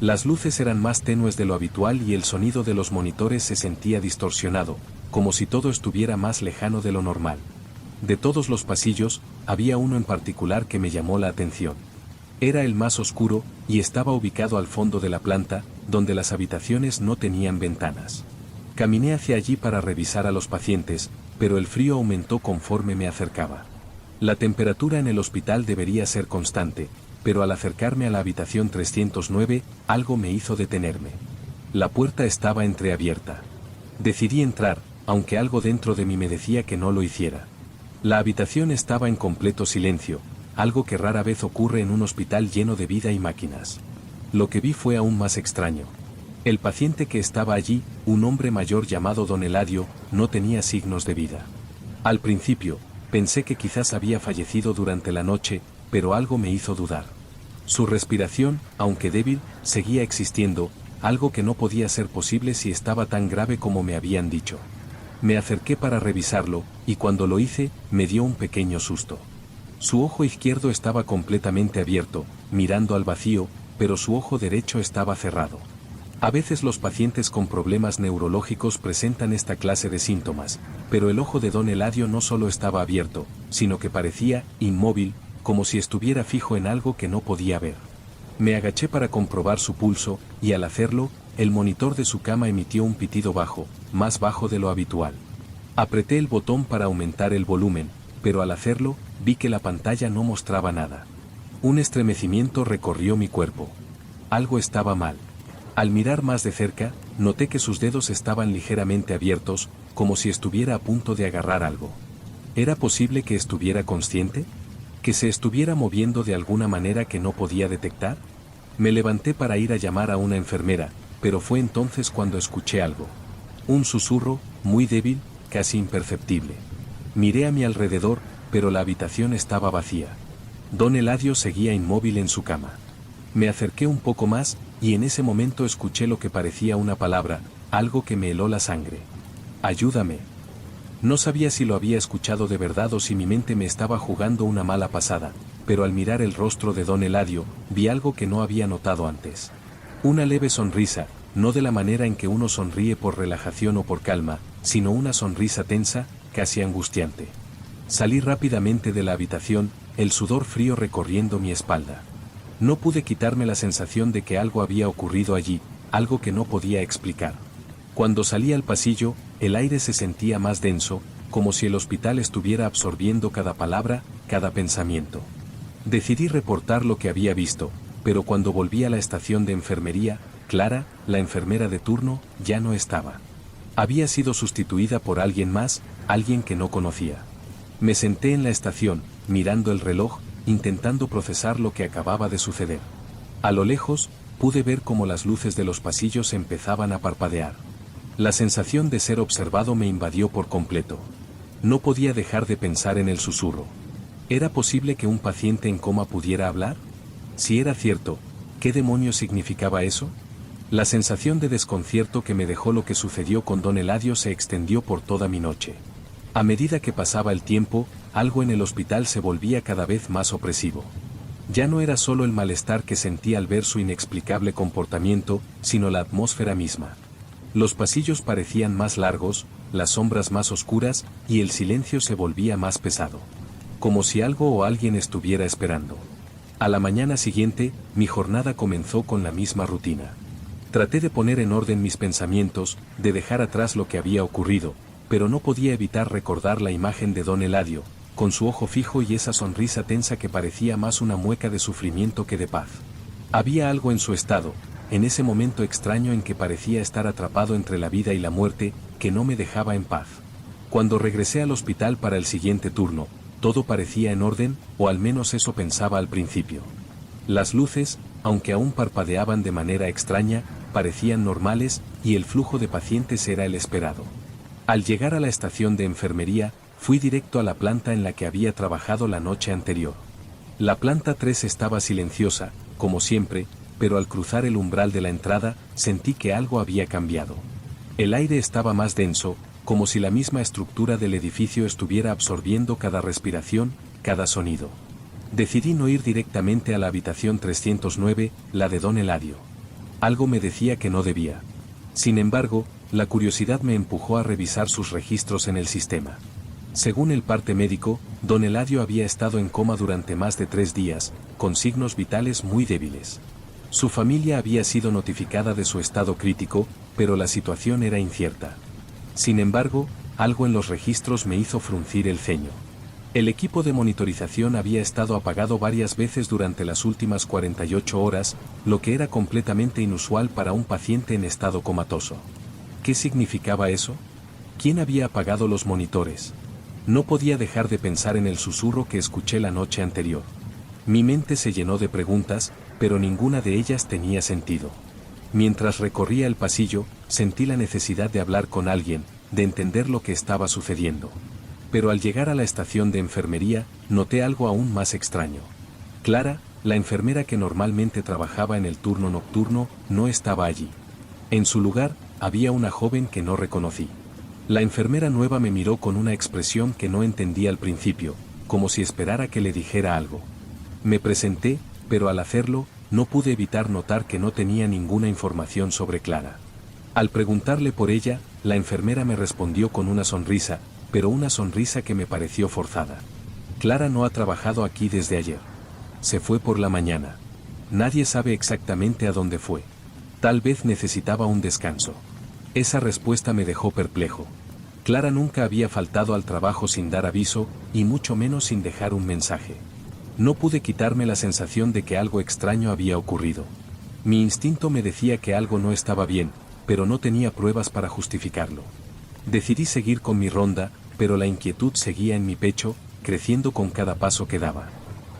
Las luces eran más tenues de lo habitual y el sonido de los monitores se sentía distorsionado, como si todo estuviera más lejano de lo normal. De todos los pasillos, había uno en particular que me llamó la atención. Era el más oscuro, y estaba ubicado al fondo de la planta, donde las habitaciones no tenían ventanas. Caminé hacia allí para revisar a los pacientes, pero el frío aumentó conforme me acercaba. La temperatura en el hospital debería ser constante, pero al acercarme a la habitación 309, algo me hizo detenerme. La puerta estaba entreabierta. Decidí entrar, aunque algo dentro de mí me decía que no lo hiciera. La habitación estaba en completo silencio, algo que rara vez ocurre en un hospital lleno de vida y máquinas. Lo que vi fue aún más extraño. El paciente que estaba allí, un hombre mayor llamado Don Eladio, no tenía signos de vida. Al principio, pensé que quizás había fallecido durante la noche, pero algo me hizo dudar. Su respiración, aunque débil, seguía existiendo, algo que no podía ser posible si estaba tan grave como me habían dicho. Me acerqué para revisarlo, y cuando lo hice, me dio un pequeño susto. Su ojo izquierdo estaba completamente abierto, mirando al vacío, pero su ojo derecho estaba cerrado. A veces los pacientes con problemas neurológicos presentan esta clase de síntomas, pero el ojo de Don Eladio no solo estaba abierto, sino que parecía inmóvil, como si estuviera fijo en algo que no podía ver. Me agaché para comprobar su pulso, y al hacerlo, el monitor de su cama emitió un pitido bajo, más bajo de lo habitual. Apreté el botón para aumentar el volumen, pero al hacerlo, vi que la pantalla no mostraba nada. Un estremecimiento recorrió mi cuerpo. Algo estaba mal. Al mirar más de cerca, noté que sus dedos estaban ligeramente abiertos, como si estuviera a punto de agarrar algo. ¿Era posible que estuviera consciente? ¿Que se estuviera moviendo de alguna manera que no podía detectar? Me levanté para ir a llamar a una enfermera, pero fue entonces cuando escuché algo. Un susurro, muy débil, casi imperceptible. Miré a mi alrededor, pero la habitación estaba vacía. Don Eladio seguía inmóvil en su cama. Me acerqué un poco más, y en ese momento escuché lo que parecía una palabra, algo que me heló la sangre. «Ayúdame». No sabía si lo había escuchado de verdad o si mi mente me estaba jugando una mala pasada, pero al mirar el rostro de don Eladio, vi algo que no había notado antes. Una leve sonrisa, no de la manera en que uno sonríe por relajación o por calma, sino una sonrisa tensa, casi angustiante. Salí rápidamente de la habitación, el sudor frío recorriendo mi espalda. No pude quitarme la sensación de que algo había ocurrido allí, algo que no podía explicar. Cuando salí al pasillo, el aire se sentía más denso, como si el hospital estuviera absorbiendo cada palabra, cada pensamiento. Decidí reportar lo que había visto, pero cuando volví a la estación de enfermería, Clara, la enfermera de turno, ya no estaba. Había sido sustituida por alguien más, alguien que no conocía. Me senté en la estación, mirando el reloj, intentando procesar lo que acababa de suceder. A lo lejos, pude ver cómo las luces de los pasillos empezaban a parpadear. La sensación de ser observado me invadió por completo. No podía dejar de pensar en el susurro. ¿Era posible que un paciente en coma pudiera hablar? Si era cierto, ¿qué demonios significaba eso? La sensación de desconcierto que me dejó lo que sucedió con don Eladio se extendió por toda mi noche. A medida que pasaba el tiempo, algo en el hospital se volvía cada vez más opresivo. Ya no era solo el malestar que sentía al ver su inexplicable comportamiento, sino la atmósfera misma. Los pasillos parecían más largos, las sombras más oscuras, y el silencio se volvía más pesado. Como si algo o alguien estuviera esperando. A la mañana siguiente, mi jornada comenzó con la misma rutina. Traté de poner en orden mis pensamientos, de dejar atrás lo que había ocurrido, pero no podía evitar recordar la imagen de don Eladio, con su ojo fijo y esa sonrisa tensa que parecía más una mueca de sufrimiento que de paz. Había algo en su estado, en ese momento extraño en que parecía estar atrapado entre la vida y la muerte, que no me dejaba en paz. Cuando regresé al hospital para el siguiente turno, todo parecía en orden, o al menos eso pensaba al principio. Las luces, aunque aún parpadeaban de manera extraña, parecían normales, y el flujo de pacientes era el esperado. Al llegar a la estación de enfermería, fui directo a la planta en la que había trabajado la noche anterior. La planta 3 estaba silenciosa, como siempre, pero al cruzar el umbral de la entrada, sentí que algo había cambiado. El aire estaba más denso, como si la misma estructura del edificio estuviera absorbiendo cada respiración, cada sonido. Decidí no ir directamente a la habitación 309, la de don Eladio. Algo me decía que no debía. Sin embargo, la curiosidad me empujó a revisar sus registros en el sistema. Según el parte médico, don Eladio había estado en coma durante más de 3 días, con signos vitales muy débiles. Su familia había sido notificada de su estado crítico, pero la situación era incierta. Sin embargo, algo en los registros me hizo fruncir el ceño. El equipo de monitorización había estado apagado varias veces durante las últimas 48 horas, lo que era completamente inusual para un paciente en estado comatoso. ¿Qué significaba eso? ¿Quién había apagado los monitores? No podía dejar de pensar en el susurro que escuché la noche anterior. Mi mente se llenó de preguntas, pero ninguna de ellas tenía sentido. Mientras recorría el pasillo, sentí la necesidad de hablar con alguien, de entender lo que estaba sucediendo. Pero al llegar a la estación de enfermería, noté algo aún más extraño. Clara, la enfermera que normalmente trabajaba en el turno nocturno, no estaba allí. En su lugar, había una joven que no reconocí. La enfermera nueva me miró con una expresión que no entendí al principio, como si esperara que le dijera algo. Me presenté, pero al hacerlo, no pude evitar notar que no tenía ninguna información sobre Clara. Al preguntarle por ella, la enfermera me respondió con una sonrisa, pero una sonrisa que me pareció forzada. Clara no ha trabajado aquí desde ayer. Se fue por la mañana. Nadie sabe exactamente a dónde fue. Tal vez necesitaba un descanso. Esa respuesta me dejó perplejo. Clara nunca había faltado al trabajo sin dar aviso, y mucho menos sin dejar un mensaje. No pude quitarme la sensación de que algo extraño había ocurrido. Mi instinto me decía que algo no estaba bien, pero no tenía pruebas para justificarlo. Decidí seguir con mi ronda, pero la inquietud seguía en mi pecho, creciendo con cada paso que daba.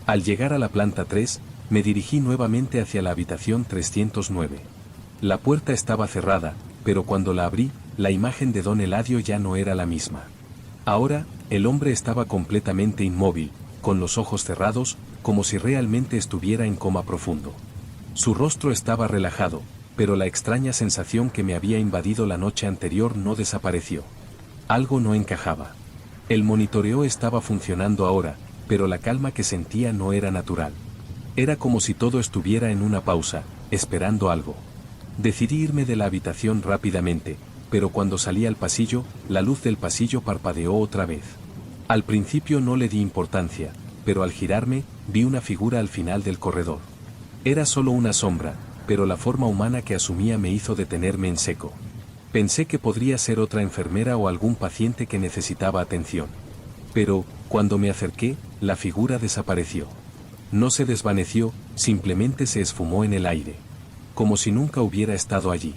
Al llegar a la planta 3, me dirigí nuevamente hacia la habitación 309. La puerta estaba cerrada, pero cuando la abrí, la imagen de don Eladio ya no era la misma. Ahora, el hombre estaba completamente inmóvil, con los ojos cerrados, como si realmente estuviera en coma profundo. Su rostro estaba relajado, pero la extraña sensación que me había invadido la noche anterior no desapareció. Algo no encajaba. El monitoreo estaba funcionando ahora, pero la calma que sentía no era natural. Era como si todo estuviera en una pausa, esperando algo. Decidí irme de la habitación rápidamente, pero cuando salí al pasillo, la luz del pasillo parpadeó otra vez. Al principio no le di importancia, pero al girarme, vi una figura al final del corredor. Era solo una sombra, pero la forma humana que asumía me hizo detenerme en seco. Pensé que podría ser otra enfermera o algún paciente que necesitaba atención. Pero, cuando me acerqué, la figura desapareció. No se desvaneció, simplemente se esfumó en el aire. Como si nunca hubiera estado allí.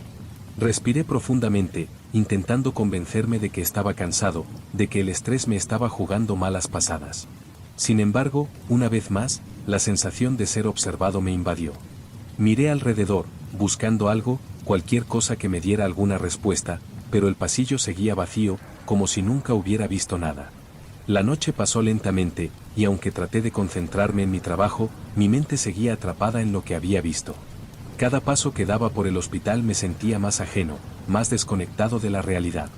Respiré profundamente, intentando convencerme de que estaba cansado, de que el estrés me estaba jugando malas pasadas. Sin embargo, una vez más, la sensación de ser observado me invadió. Miré alrededor, buscando algo, cualquier cosa que me diera alguna respuesta, pero el pasillo seguía vacío, como si nunca hubiera visto nada. La noche pasó lentamente, y aunque traté de concentrarme en mi trabajo, mi mente seguía atrapada en lo que había visto. Cada paso que daba por el hospital me sentía más ajeno, más desconectado de la realidad.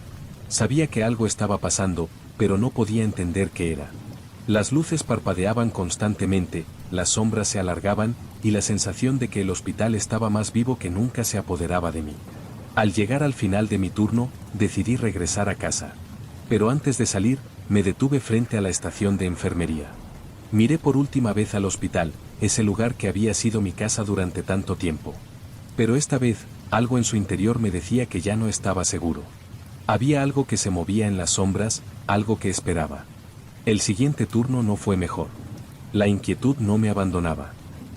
Sabía que algo estaba pasando, pero no podía entender qué era. Las luces parpadeaban constantemente, las sombras se alargaban, y la sensación de que el hospital estaba más vivo que nunca se apoderaba de mí. Al llegar al final de mi turno, decidí regresar a casa. Pero antes de salir, me detuve frente a la estación de enfermería. Miré por última vez al hospital, ese lugar que había sido mi casa durante tanto tiempo. Pero esta vez, algo en su interior me decía que ya no estaba seguro. Había algo que se movía en las sombras, algo que esperaba. El siguiente turno no fue mejor. La inquietud no me abandonaba.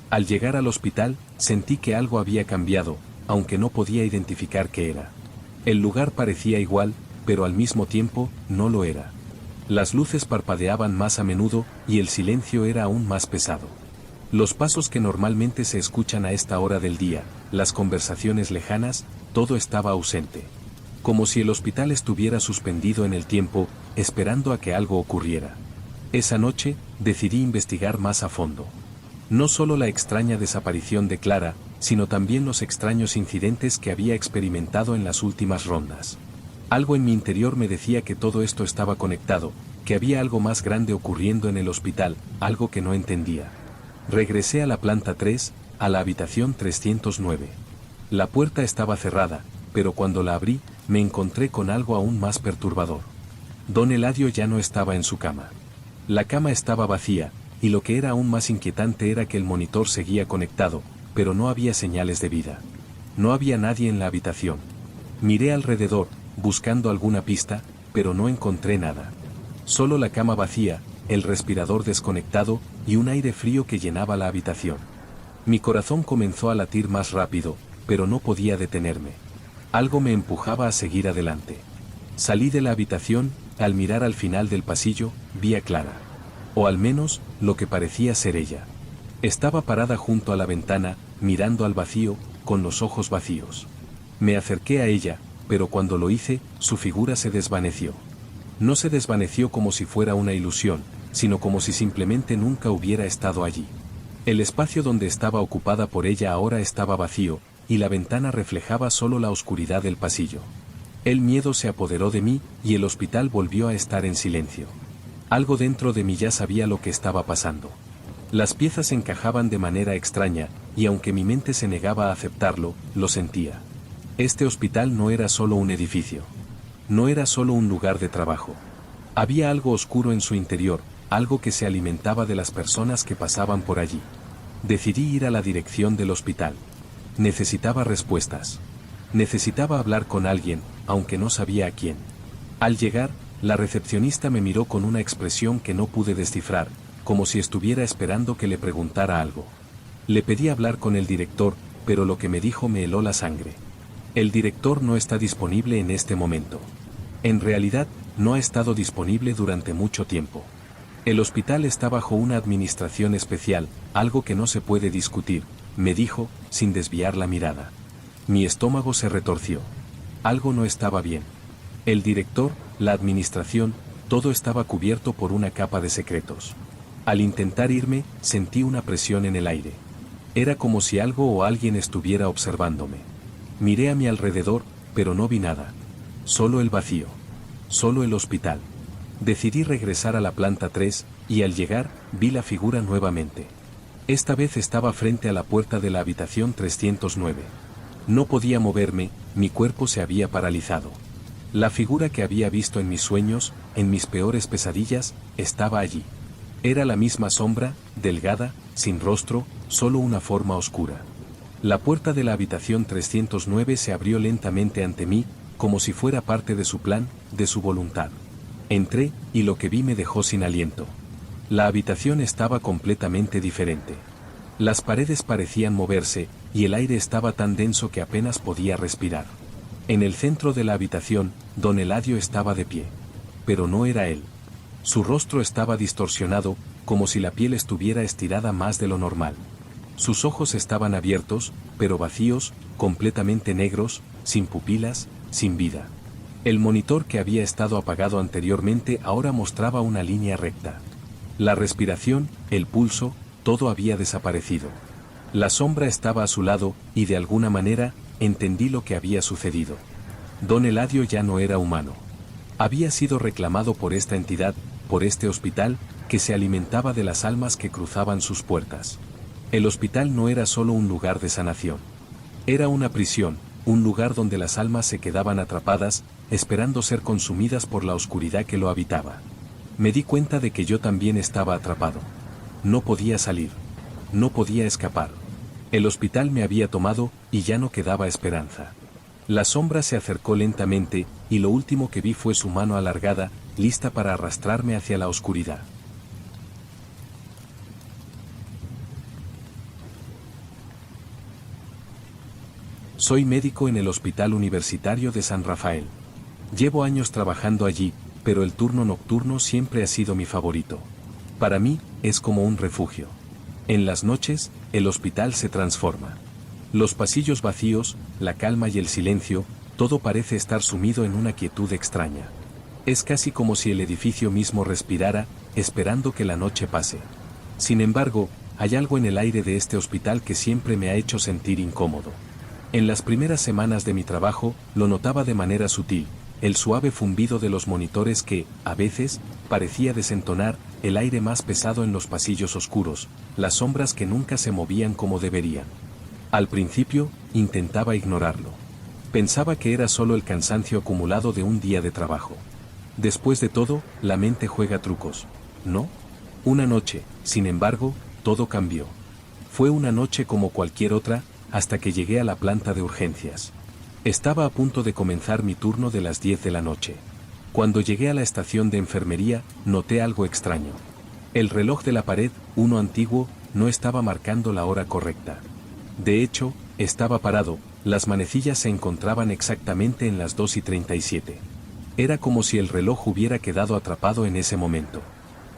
Al llegar al hospital, sentí que algo había cambiado, aunque no podía identificar qué era. El lugar parecía igual, pero al mismo tiempo, no lo era. Las luces parpadeaban más a menudo, y el silencio era aún más pesado. Los pasos que normalmente se escuchan a esta hora del día, las conversaciones lejanas, todo estaba ausente. Como si el hospital estuviera suspendido en el tiempo, esperando a que algo ocurriera. Esa noche, decidí investigar más a fondo. No solo la extraña desaparición de Clara, sino también los extraños incidentes que había experimentado en las últimas rondas. Algo en mi interior me decía que todo esto estaba conectado, que había algo más grande ocurriendo en el hospital, algo que no entendía. Regresé a la planta 3, a la habitación 309. La puerta estaba cerrada, pero cuando la abrí, me encontré con algo aún más perturbador. Don Eladio ya no estaba en su cama. La cama estaba vacía, y lo que era aún más inquietante era que el monitor seguía conectado, pero no había señales de vida. No había nadie en la habitación. Miré alrededor, buscando alguna pista, pero no encontré nada. Solo la cama vacía, el respirador desconectado, y un aire frío que llenaba la habitación. Mi corazón comenzó a latir más rápido, pero no podía detenerme. Algo me empujaba a seguir adelante. Salí de la habitación, al mirar al final del pasillo, vi a Clara. O al menos, lo que parecía ser ella. Estaba parada junto a la ventana, mirando al vacío, con los ojos vacíos. Me acerqué a ella, pero cuando lo hice, su figura se desvaneció. No se desvaneció como si fuera una ilusión, sino como si simplemente nunca hubiera estado allí. El espacio donde estaba ocupada por ella ahora estaba vacío, y la ventana reflejaba solo la oscuridad del pasillo. El miedo se apoderó de mí, y el hospital volvió a estar en silencio. Algo dentro de mí ya sabía lo que estaba pasando. Las piezas encajaban de manera extraña, y aunque mi mente se negaba a aceptarlo, lo sentía. Este hospital no era solo un edificio. No era solo un lugar de trabajo. Había algo oscuro en su interior, algo que se alimentaba de las personas que pasaban por allí. Decidí ir a la dirección del hospital. Necesitaba respuestas. Necesitaba hablar con alguien, aunque no sabía a quién. Al llegar, la recepcionista me miró con una expresión que no pude descifrar, como si estuviera esperando que le preguntara algo. Le pedí hablar con el director, pero lo que me dijo me heló la sangre. El director no está disponible en este momento. En realidad, no ha estado disponible durante mucho tiempo. El hospital está bajo una administración especial, algo que no se puede discutir, me dijo, sin desviar la mirada. Mi estómago se retorció. Algo no estaba bien. El director, la administración, todo estaba cubierto por una capa de secretos. Al intentar irme, sentí una presión en el aire. Era como si algo o alguien estuviera observándome. Miré a mi alrededor, pero no vi nada. Solo el vacío. Solo el hospital. Decidí regresar a la planta 3, y al llegar, vi la figura nuevamente. Esta vez estaba frente a la puerta de la habitación 309. No podía moverme, mi cuerpo se había paralizado. La figura que había visto en mis sueños, en mis peores pesadillas, estaba allí. Era la misma sombra, delgada, sin rostro, solo una forma oscura. La puerta de la habitación 309 se abrió lentamente ante mí, como si fuera parte de su plan, de su voluntad. Entré, y lo que vi me dejó sin aliento. La habitación estaba completamente diferente. Las paredes parecían moverse, y el aire estaba tan denso que apenas podía respirar. En el centro de la habitación, don Eladio estaba de pie. Pero no era él. Su rostro estaba distorsionado, como si la piel estuviera estirada más de lo normal. Sus ojos estaban abiertos, pero vacíos, completamente negros, sin pupilas, sin vida. El monitor que había estado apagado anteriormente ahora mostraba una línea recta. La respiración, el pulso, todo había desaparecido. La sombra estaba a su lado, y de alguna manera, entendí lo que había sucedido. Don Eladio ya no era humano. Había sido reclamado por esta entidad, por este hospital, que se alimentaba de las almas que cruzaban sus puertas. El hospital no era solo un lugar de sanación. Era una prisión, un lugar donde las almas se quedaban atrapadas, esperando ser consumidas por la oscuridad que lo habitaba. Me di cuenta de que yo también estaba atrapado. No podía salir. No podía escapar. El hospital me había tomado, y ya no quedaba esperanza. La sombra se acercó lentamente, y lo último que vi fue su mano alargada, lista para arrastrarme hacia la oscuridad. Soy médico en el Hospital Universitario de San Rafael. Llevo años trabajando allí, pero el turno nocturno siempre ha sido mi favorito. Para mí, es como un refugio. En las noches, el hospital se transforma. Los pasillos vacíos, la calma y el silencio, todo parece estar sumido en una quietud extraña. Es casi como si el edificio mismo respirara, esperando que la noche pase. Sin embargo, hay algo en el aire de este hospital que siempre me ha hecho sentir incómodo. En las primeras semanas de mi trabajo, lo notaba de manera sutil, el suave zumbido de los monitores que, a veces, parecía desentonar, el aire más pesado en los pasillos oscuros, las sombras que nunca se movían como deberían. Al principio, intentaba ignorarlo. Pensaba que era solo el cansancio acumulado de un día de trabajo. Después de todo, la mente juega trucos, ¿no? Una noche, sin embargo, todo cambió. Fue una noche como cualquier otra, hasta que llegué a la planta de urgencias. Estaba a punto de comenzar mi turno de las 10 de la noche. Cuando llegué a la estación de enfermería, noté algo extraño. El reloj de la pared, uno antiguo, no estaba marcando la hora correcta. De hecho, estaba parado, las manecillas se encontraban exactamente en las 2:37. Era como si el reloj hubiera quedado atrapado en ese momento.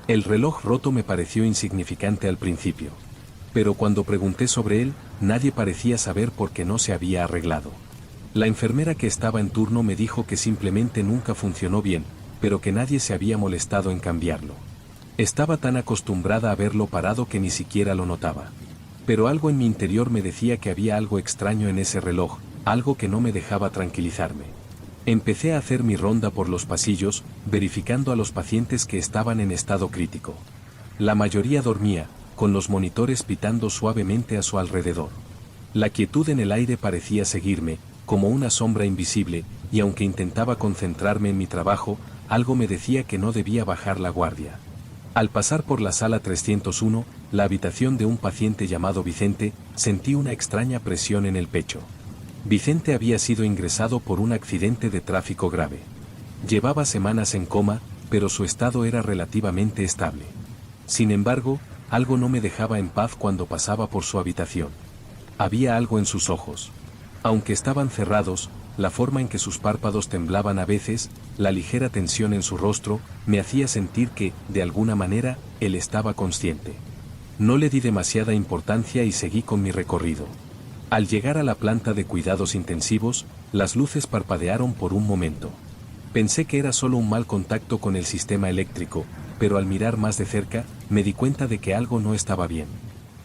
El reloj roto me pareció insignificante al principio. Pero cuando pregunté sobre él, nadie parecía saber por qué no se había arreglado. La enfermera que estaba en turno me dijo que simplemente nunca funcionó bien, pero que nadie se había molestado en cambiarlo. Estaba tan acostumbrada a verlo parado que ni siquiera lo notaba. Pero algo en mi interior me decía que había algo extraño en ese reloj, algo que no me dejaba tranquilizarme. Empecé a hacer mi ronda por los pasillos, verificando a los pacientes que estaban en estado crítico. La mayoría dormía, con los monitores pitando suavemente a su alrededor. La quietud en el aire parecía seguirme, como una sombra invisible, y aunque intentaba concentrarme en mi trabajo, algo me decía que no debía bajar la guardia. Al pasar por la sala 301, la habitación de un paciente llamado Vicente, sentí una extraña presión en el pecho. Vicente había sido ingresado por un accidente de tráfico grave. Llevaba semanas en coma, pero su estado era relativamente estable. Sin embargo, algo no me dejaba en paz cuando pasaba por su habitación. Había algo en sus ojos. Aunque estaban cerrados, la forma en que sus párpados temblaban a veces, la ligera tensión en su rostro, me hacía sentir que, de alguna manera, él estaba consciente. No le di demasiada importancia y seguí con mi recorrido. Al llegar a la planta de cuidados intensivos, las luces parpadearon por un momento. Pensé que era solo un mal contacto con el sistema eléctrico, pero al mirar más de cerca, me di cuenta de que algo no estaba bien.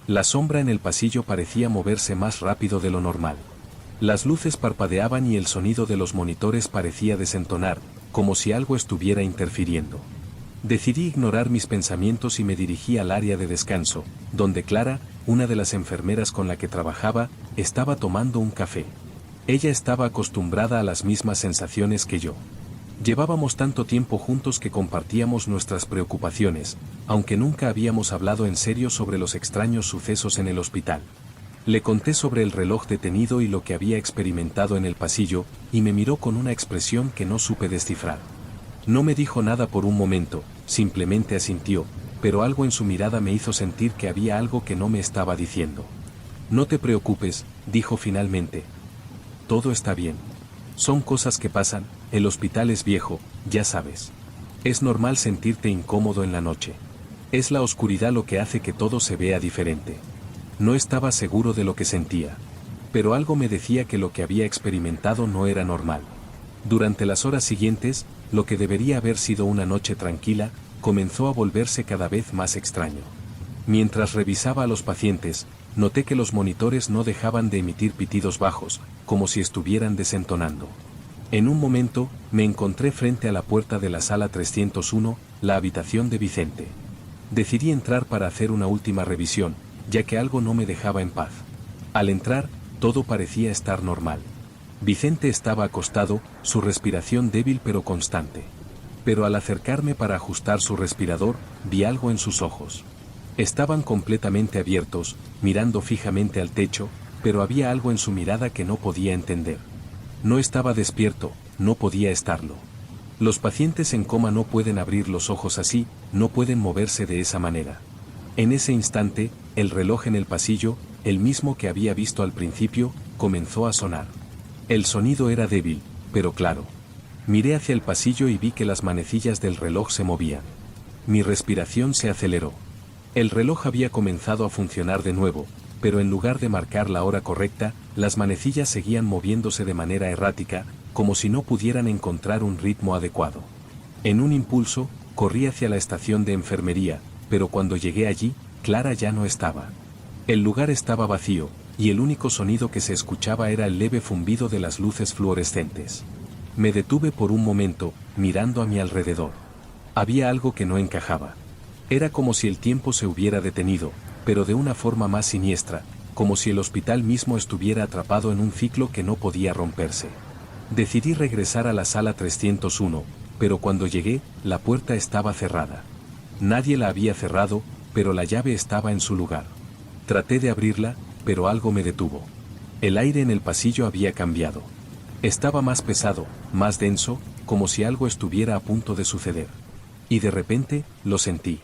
La sombra en el pasillo parecía moverse más rápido de lo normal. Las luces parpadeaban y el sonido de los monitores parecía desentonar, como si algo estuviera interfiriendo. Decidí ignorar mis pensamientos y me dirigí al área de descanso, donde Clara, una de las enfermeras con la que trabajaba, estaba tomando un café. Ella estaba acostumbrada a las mismas sensaciones que yo. Llevábamos tanto tiempo juntos que compartíamos nuestras preocupaciones, aunque nunca habíamos hablado en serio sobre los extraños sucesos en el hospital. Le conté sobre el reloj detenido y lo que había experimentado en el pasillo, y me miró con una expresión que no supe descifrar. No me dijo nada por un momento, simplemente asintió, pero algo en su mirada me hizo sentir que había algo que no me estaba diciendo. No te preocupes, dijo finalmente. Todo está bien. Son cosas que pasan, el hospital es viejo, ya sabes. Es normal sentirte incómodo en la noche. Es la oscuridad lo que hace que todo se vea diferente. No estaba seguro de lo que sentía. Pero algo me decía que lo que había experimentado no era normal. Durante las horas siguientes, lo que debería haber sido una noche tranquila, comenzó a volverse cada vez más extraño. Mientras revisaba a los pacientes, noté que los monitores no dejaban de emitir pitidos bajos, como si estuvieran desentonando. En un momento, me encontré frente a la puerta de la sala 301, la habitación de Vicente. Decidí entrar para hacer una última revisión, ya que algo no me dejaba en paz. Al entrar, todo parecía estar normal. Vicente estaba acostado, su respiración débil pero constante. Pero al acercarme para ajustar su respirador, vi algo en sus ojos. Estaban completamente abiertos, mirando fijamente al techo, pero había algo en su mirada que no podía entender. No estaba despierto, no podía estarlo. Los pacientes en coma no pueden abrir los ojos así, no pueden moverse de esa manera. En ese instante, el reloj en el pasillo, el mismo que había visto al principio, comenzó a sonar. El sonido era débil, pero claro. Miré hacia el pasillo y vi que las manecillas del reloj se movían. Mi respiración se aceleró. El reloj había comenzado a funcionar de nuevo, pero en lugar de marcar la hora correcta, las manecillas seguían moviéndose de manera errática, como si no pudieran encontrar un ritmo adecuado. En un impulso, corrí hacia la estación de enfermería, pero cuando llegué allí, Clara ya no estaba. El lugar estaba vacío, y el único sonido que se escuchaba era el leve zumbido de las luces fluorescentes. Me detuve por un momento, mirando a mi alrededor. Había algo que no encajaba. Era como si el tiempo se hubiera detenido, pero de una forma más siniestra, como si el hospital mismo estuviera atrapado en un ciclo que no podía romperse. Decidí regresar a la sala 301, pero cuando llegué, la puerta estaba cerrada. Nadie la había cerrado, pero la llave estaba en su lugar. Traté de abrirla, pero algo me detuvo. El aire en el pasillo había cambiado. Estaba más pesado, más denso, como si algo estuviera a punto de suceder. Y de repente, lo sentí.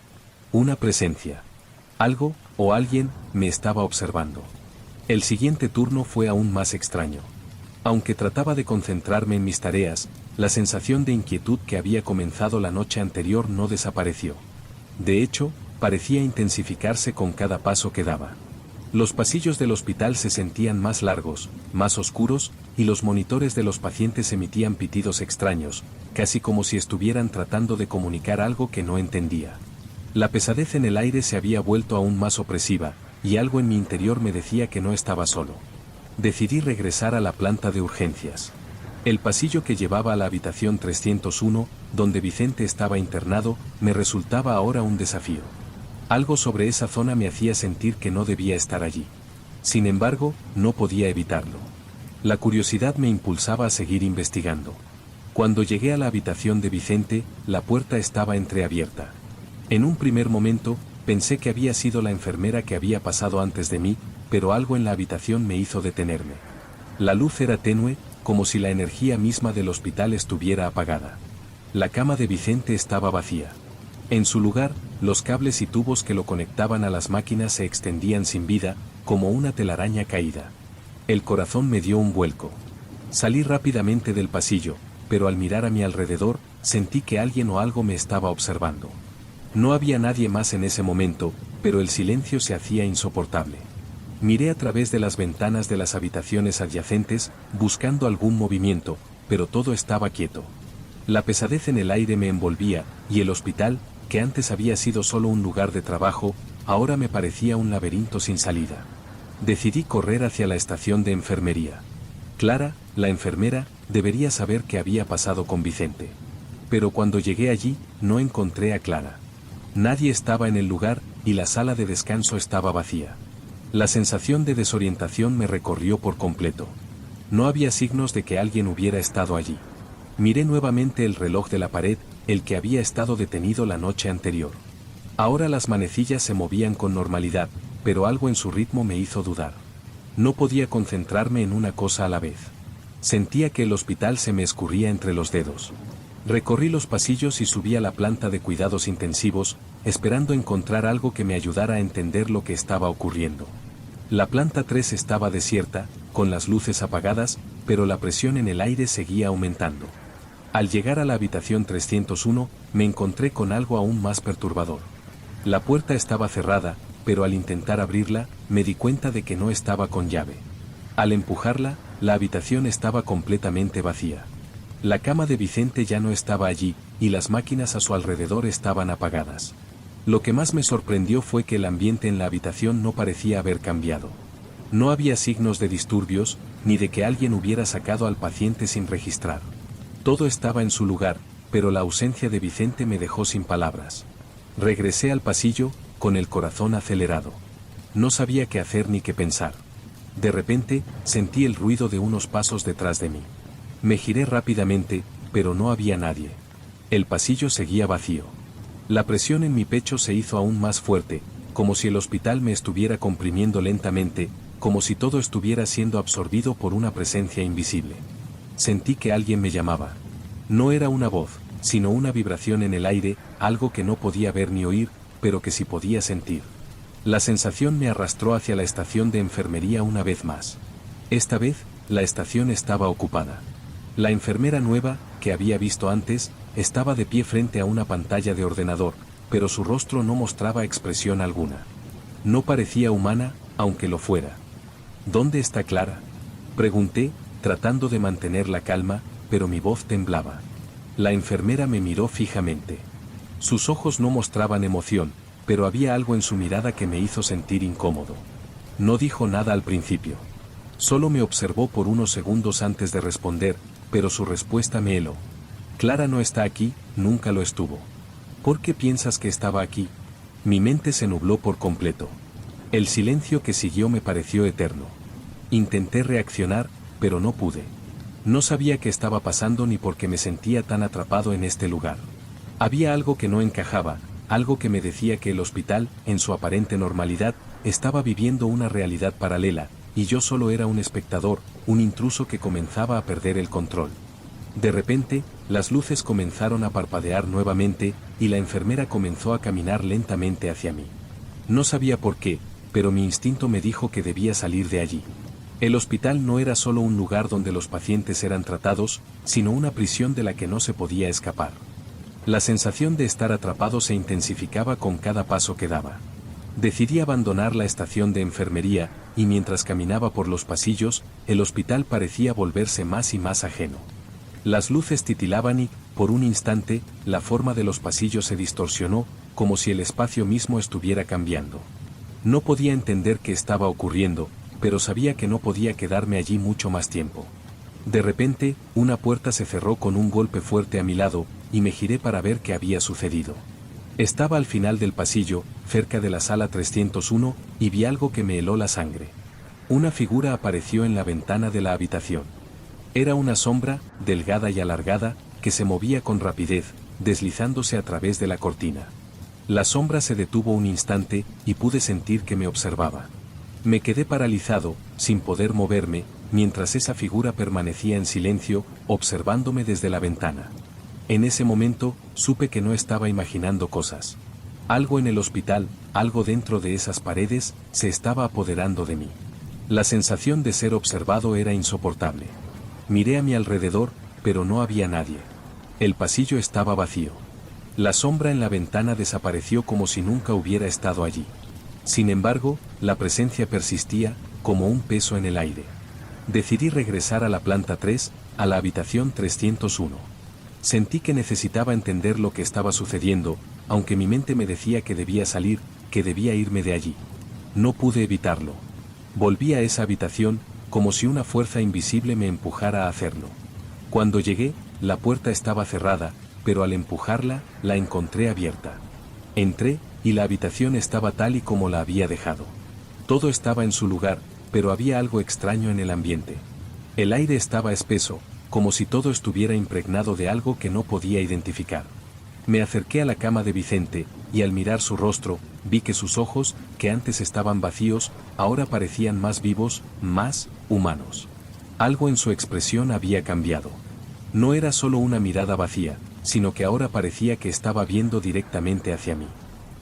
Una presencia. Algo, o alguien, me estaba observando. El siguiente turno fue aún más extraño. Aunque trataba de concentrarme en mis tareas, la sensación de inquietud que había comenzado la noche anterior no desapareció. De hecho, parecía intensificarse con cada paso que daba. Los pasillos del hospital se sentían más largos, más oscuros, y los monitores de los pacientes emitían pitidos extraños, casi como si estuvieran tratando de comunicar algo que no entendía. La pesadez en el aire se había vuelto aún más opresiva, y algo en mi interior me decía que no estaba solo. Decidí regresar a la planta de urgencias. El pasillo que llevaba a la habitación 301, donde Vicente estaba internado, me resultaba ahora un desafío. Algo sobre esa zona me hacía sentir que no debía estar allí. Sin embargo, no podía evitarlo. La curiosidad me impulsaba a seguir investigando. Cuando llegué a la habitación de Vicente, la puerta estaba entreabierta. En un primer momento, pensé que había sido la enfermera que había pasado antes de mí, pero algo en la habitación me hizo detenerme. La luz era tenue, como si la energía misma del hospital estuviera apagada. La cama de Vicente estaba vacía. En su lugar, los cables y tubos que lo conectaban a las máquinas se extendían sin vida, como una telaraña caída. El corazón me dio un vuelco. Salí rápidamente del pasillo, pero al mirar a mi alrededor, sentí que alguien o algo me estaba observando. No había nadie más en ese momento, pero el silencio se hacía insoportable. Miré a través de las ventanas de las habitaciones adyacentes, buscando algún movimiento, pero todo estaba quieto. La pesadez en el aire me envolvía, y el hospital, que antes había sido solo un lugar de trabajo, ahora me parecía un laberinto sin salida. Decidí correr hacia la estación de enfermería. Clara, la enfermera, debería saber qué había pasado con Vicente. Pero cuando llegué allí, no encontré a Clara. Nadie estaba en el lugar, y la sala de descanso estaba vacía. La sensación de desorientación me recorrió por completo. No había signos de que alguien hubiera estado allí. Miré nuevamente el reloj de la pared, el que había estado detenido la noche anterior. Ahora las manecillas se movían con normalidad, pero algo en su ritmo me hizo dudar. No podía concentrarme en una cosa a la vez. Sentía que el hospital se me escurría entre los dedos. Recorrí los pasillos y subí a la planta de cuidados intensivos, esperando encontrar algo que me ayudara a entender lo que estaba ocurriendo. La planta 3 estaba desierta, con las luces apagadas, pero la presión en el aire seguía aumentando. Al llegar a la habitación 301, me encontré con algo aún más perturbador. La puerta estaba cerrada, pero al intentar abrirla, me di cuenta de que no estaba con llave. Al empujarla, la habitación estaba completamente vacía. La cama de Vicente ya no estaba allí, y las máquinas a su alrededor estaban apagadas. Lo que más me sorprendió fue que el ambiente en la habitación no parecía haber cambiado. No había signos de disturbios, ni de que alguien hubiera sacado al paciente sin registrar. Todo estaba en su lugar, pero la ausencia de Vicente me dejó sin palabras. Regresé al pasillo, con el corazón acelerado. No sabía qué hacer ni qué pensar. De repente, sentí el ruido de unos pasos detrás de mí. Me giré rápidamente, pero no había nadie. El pasillo seguía vacío. La presión en mi pecho se hizo aún más fuerte, como si el hospital me estuviera comprimiendo lentamente, como si todo estuviera siendo absorbido por una presencia invisible. Sentí que alguien me llamaba. No era una voz, sino una vibración en el aire, algo que no podía ver ni oír, pero que sí podía sentir. La sensación me arrastró hacia la estación de enfermería una vez más. Esta vez, la estación estaba ocupada. La enfermera nueva, que había visto antes, estaba de pie frente a una pantalla de ordenador, pero su rostro no mostraba expresión alguna. No parecía humana, aunque lo fuera. ¿Dónde está Clara?, pregunté, tratando de mantener la calma, pero mi voz temblaba. La enfermera me miró fijamente. Sus ojos no mostraban emoción, pero había algo en su mirada que me hizo sentir incómodo. No dijo nada al principio. Solo me observó por unos segundos antes de responder, pero su respuesta me heló. Clara no está aquí, nunca lo estuvo. ¿Por qué piensas que estaba aquí? Mi mente se nubló por completo. El silencio que siguió me pareció eterno. Intenté reaccionar, pero no pude. No sabía qué estaba pasando ni por qué me sentía tan atrapado en este lugar. Había algo que no encajaba, algo que me decía que el hospital, en su aparente normalidad, estaba viviendo una realidad paralela, y yo solo era un espectador, un intruso que comenzaba a perder el control. De repente, las luces comenzaron a parpadear nuevamente, y la enfermera comenzó a caminar lentamente hacia mí. No sabía por qué, pero mi instinto me dijo que debía salir de allí. El hospital no era solo un lugar donde los pacientes eran tratados, sino una prisión de la que no se podía escapar. La sensación de estar atrapado se intensificaba con cada paso que daba. Decidí abandonar la estación de enfermería, y mientras caminaba por los pasillos, el hospital parecía volverse más y más ajeno. Las luces titilaban y, por un instante, la forma de los pasillos se distorsionó, como si el espacio mismo estuviera cambiando. No podía entender qué estaba ocurriendo, pero sabía que no podía quedarme allí mucho más tiempo. De repente, una puerta se cerró con un golpe fuerte a mi lado, y me giré para ver qué había sucedido. Estaba al final del pasillo, cerca de la sala 301, y vi algo que me heló la sangre. Una figura apareció en la ventana de la habitación. Era una sombra, delgada y alargada, que se movía con rapidez, deslizándose a través de la cortina. La sombra se detuvo un instante y pude sentir que me observaba. Me quedé paralizado, sin poder moverme, mientras esa figura permanecía en silencio, observándome desde la ventana. En ese momento, supe que no estaba imaginando cosas. Algo en el hospital, algo dentro de esas paredes, se estaba apoderando de mí. La sensación de ser observado era insoportable. Miré a mi alrededor, pero no había nadie. El pasillo estaba vacío. La sombra en la ventana desapareció como si nunca hubiera estado allí. Sin embargo, la presencia persistía, como un peso en el aire. Decidí regresar a la planta 3, a la habitación 301. Sentí que necesitaba entender lo que estaba sucediendo, aunque mi mente me decía que debía salir, que debía irme de allí. No pude evitarlo. Volví a esa habitación, como si una fuerza invisible me empujara a hacerlo. Cuando llegué, la puerta estaba cerrada, pero al empujarla, la encontré abierta. Entré, y la habitación estaba tal y como la había dejado. Todo estaba en su lugar, pero había algo extraño en el ambiente. El aire estaba espeso, como si todo estuviera impregnado de algo que no podía identificar. Me acerqué a la cama de Vicente, y al mirar su rostro, vi que sus ojos, que antes estaban vacíos, ahora parecían más vivos, más humanos. Algo en su expresión había cambiado. No era solo una mirada vacía, sino que ahora parecía que estaba viendo directamente hacia mí.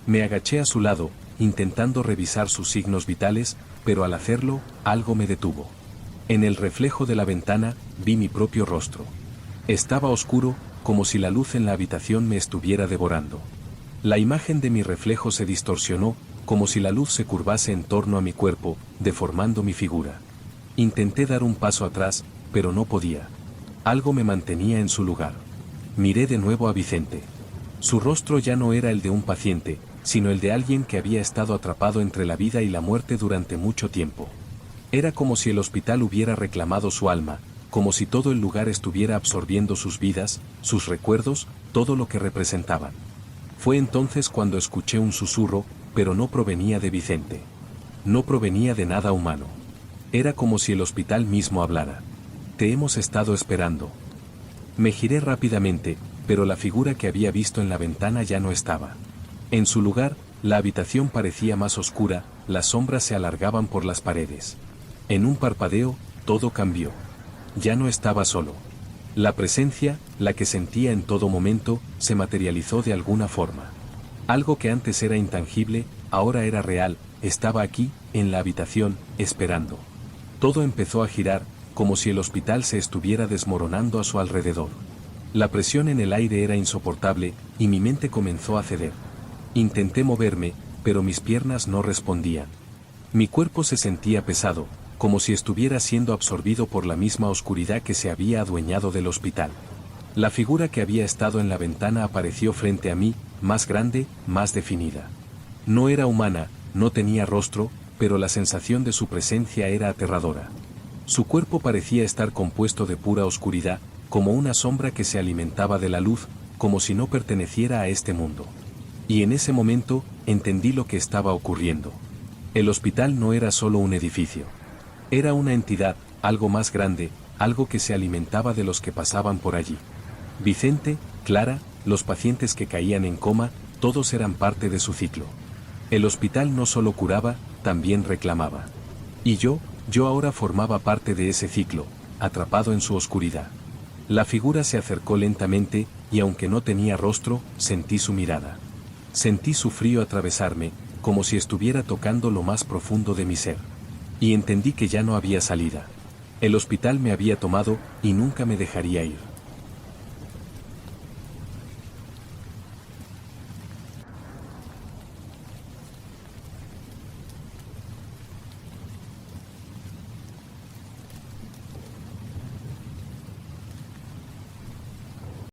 Me agaché a su lado, intentando revisar sus signos vitales, pero al hacerlo, algo me detuvo. En el reflejo de la ventana, vi mi propio rostro. Estaba oscuro, como si la luz en la habitación me estuviera devorando. La imagen de mi reflejo se distorsionó, como si la luz se curvase en torno a mi cuerpo, deformando mi figura. Intenté dar un paso atrás, pero no podía. Algo me mantenía en su lugar. Miré de nuevo a Vicente. Su rostro ya no era el de un paciente, sino el de alguien que había estado atrapado entre la vida y la muerte durante mucho tiempo. Era como si el hospital hubiera reclamado su alma, como si todo el lugar estuviera absorbiendo sus vidas, sus recuerdos, todo lo que representaban. Fue entonces cuando escuché un susurro, pero no provenía de Vicente. No provenía de nada humano. Era como si el hospital mismo hablara. Te hemos estado esperando. Me giré rápidamente, pero la figura que había visto en la ventana ya no estaba. En su lugar, la habitación parecía más oscura, las sombras se alargaban por las paredes. En un parpadeo, todo cambió. Ya no estaba solo. La presencia, la que sentía en todo momento, se materializó de alguna forma. Algo que antes era intangible, ahora era real, estaba aquí, en la habitación, esperando. Todo empezó a girar, como si el hospital se estuviera desmoronando a su alrededor. La presión en el aire era insoportable, y mi mente comenzó a ceder. Intenté moverme, pero mis piernas no respondían. Mi cuerpo se sentía pesado, como si estuviera siendo absorbido por la misma oscuridad que se había adueñado del hospital. La figura que había estado en la ventana apareció frente a mí, más grande, más definida. No era humana, no tenía rostro, pero la sensación de su presencia era aterradora. Su cuerpo parecía estar compuesto de pura oscuridad, como una sombra que se alimentaba de la luz, como si no perteneciera a este mundo. Y en ese momento, entendí lo que estaba ocurriendo. El hospital no era solo un edificio. Era una entidad, algo más grande, algo que se alimentaba de los que pasaban por allí. Vicente, Clara, los pacientes que caían en coma, todos eran parte de su ciclo. El hospital no solo curaba, también reclamaba. Y yo ahora formaba parte de ese ciclo, atrapado en su oscuridad. La figura se acercó lentamente, y aunque no tenía rostro, sentí su mirada. Sentí su frío atravesarme, como si estuviera tocando lo más profundo de mi ser. Y entendí que ya no había salida. El hospital me había tomado, y nunca me dejaría ir.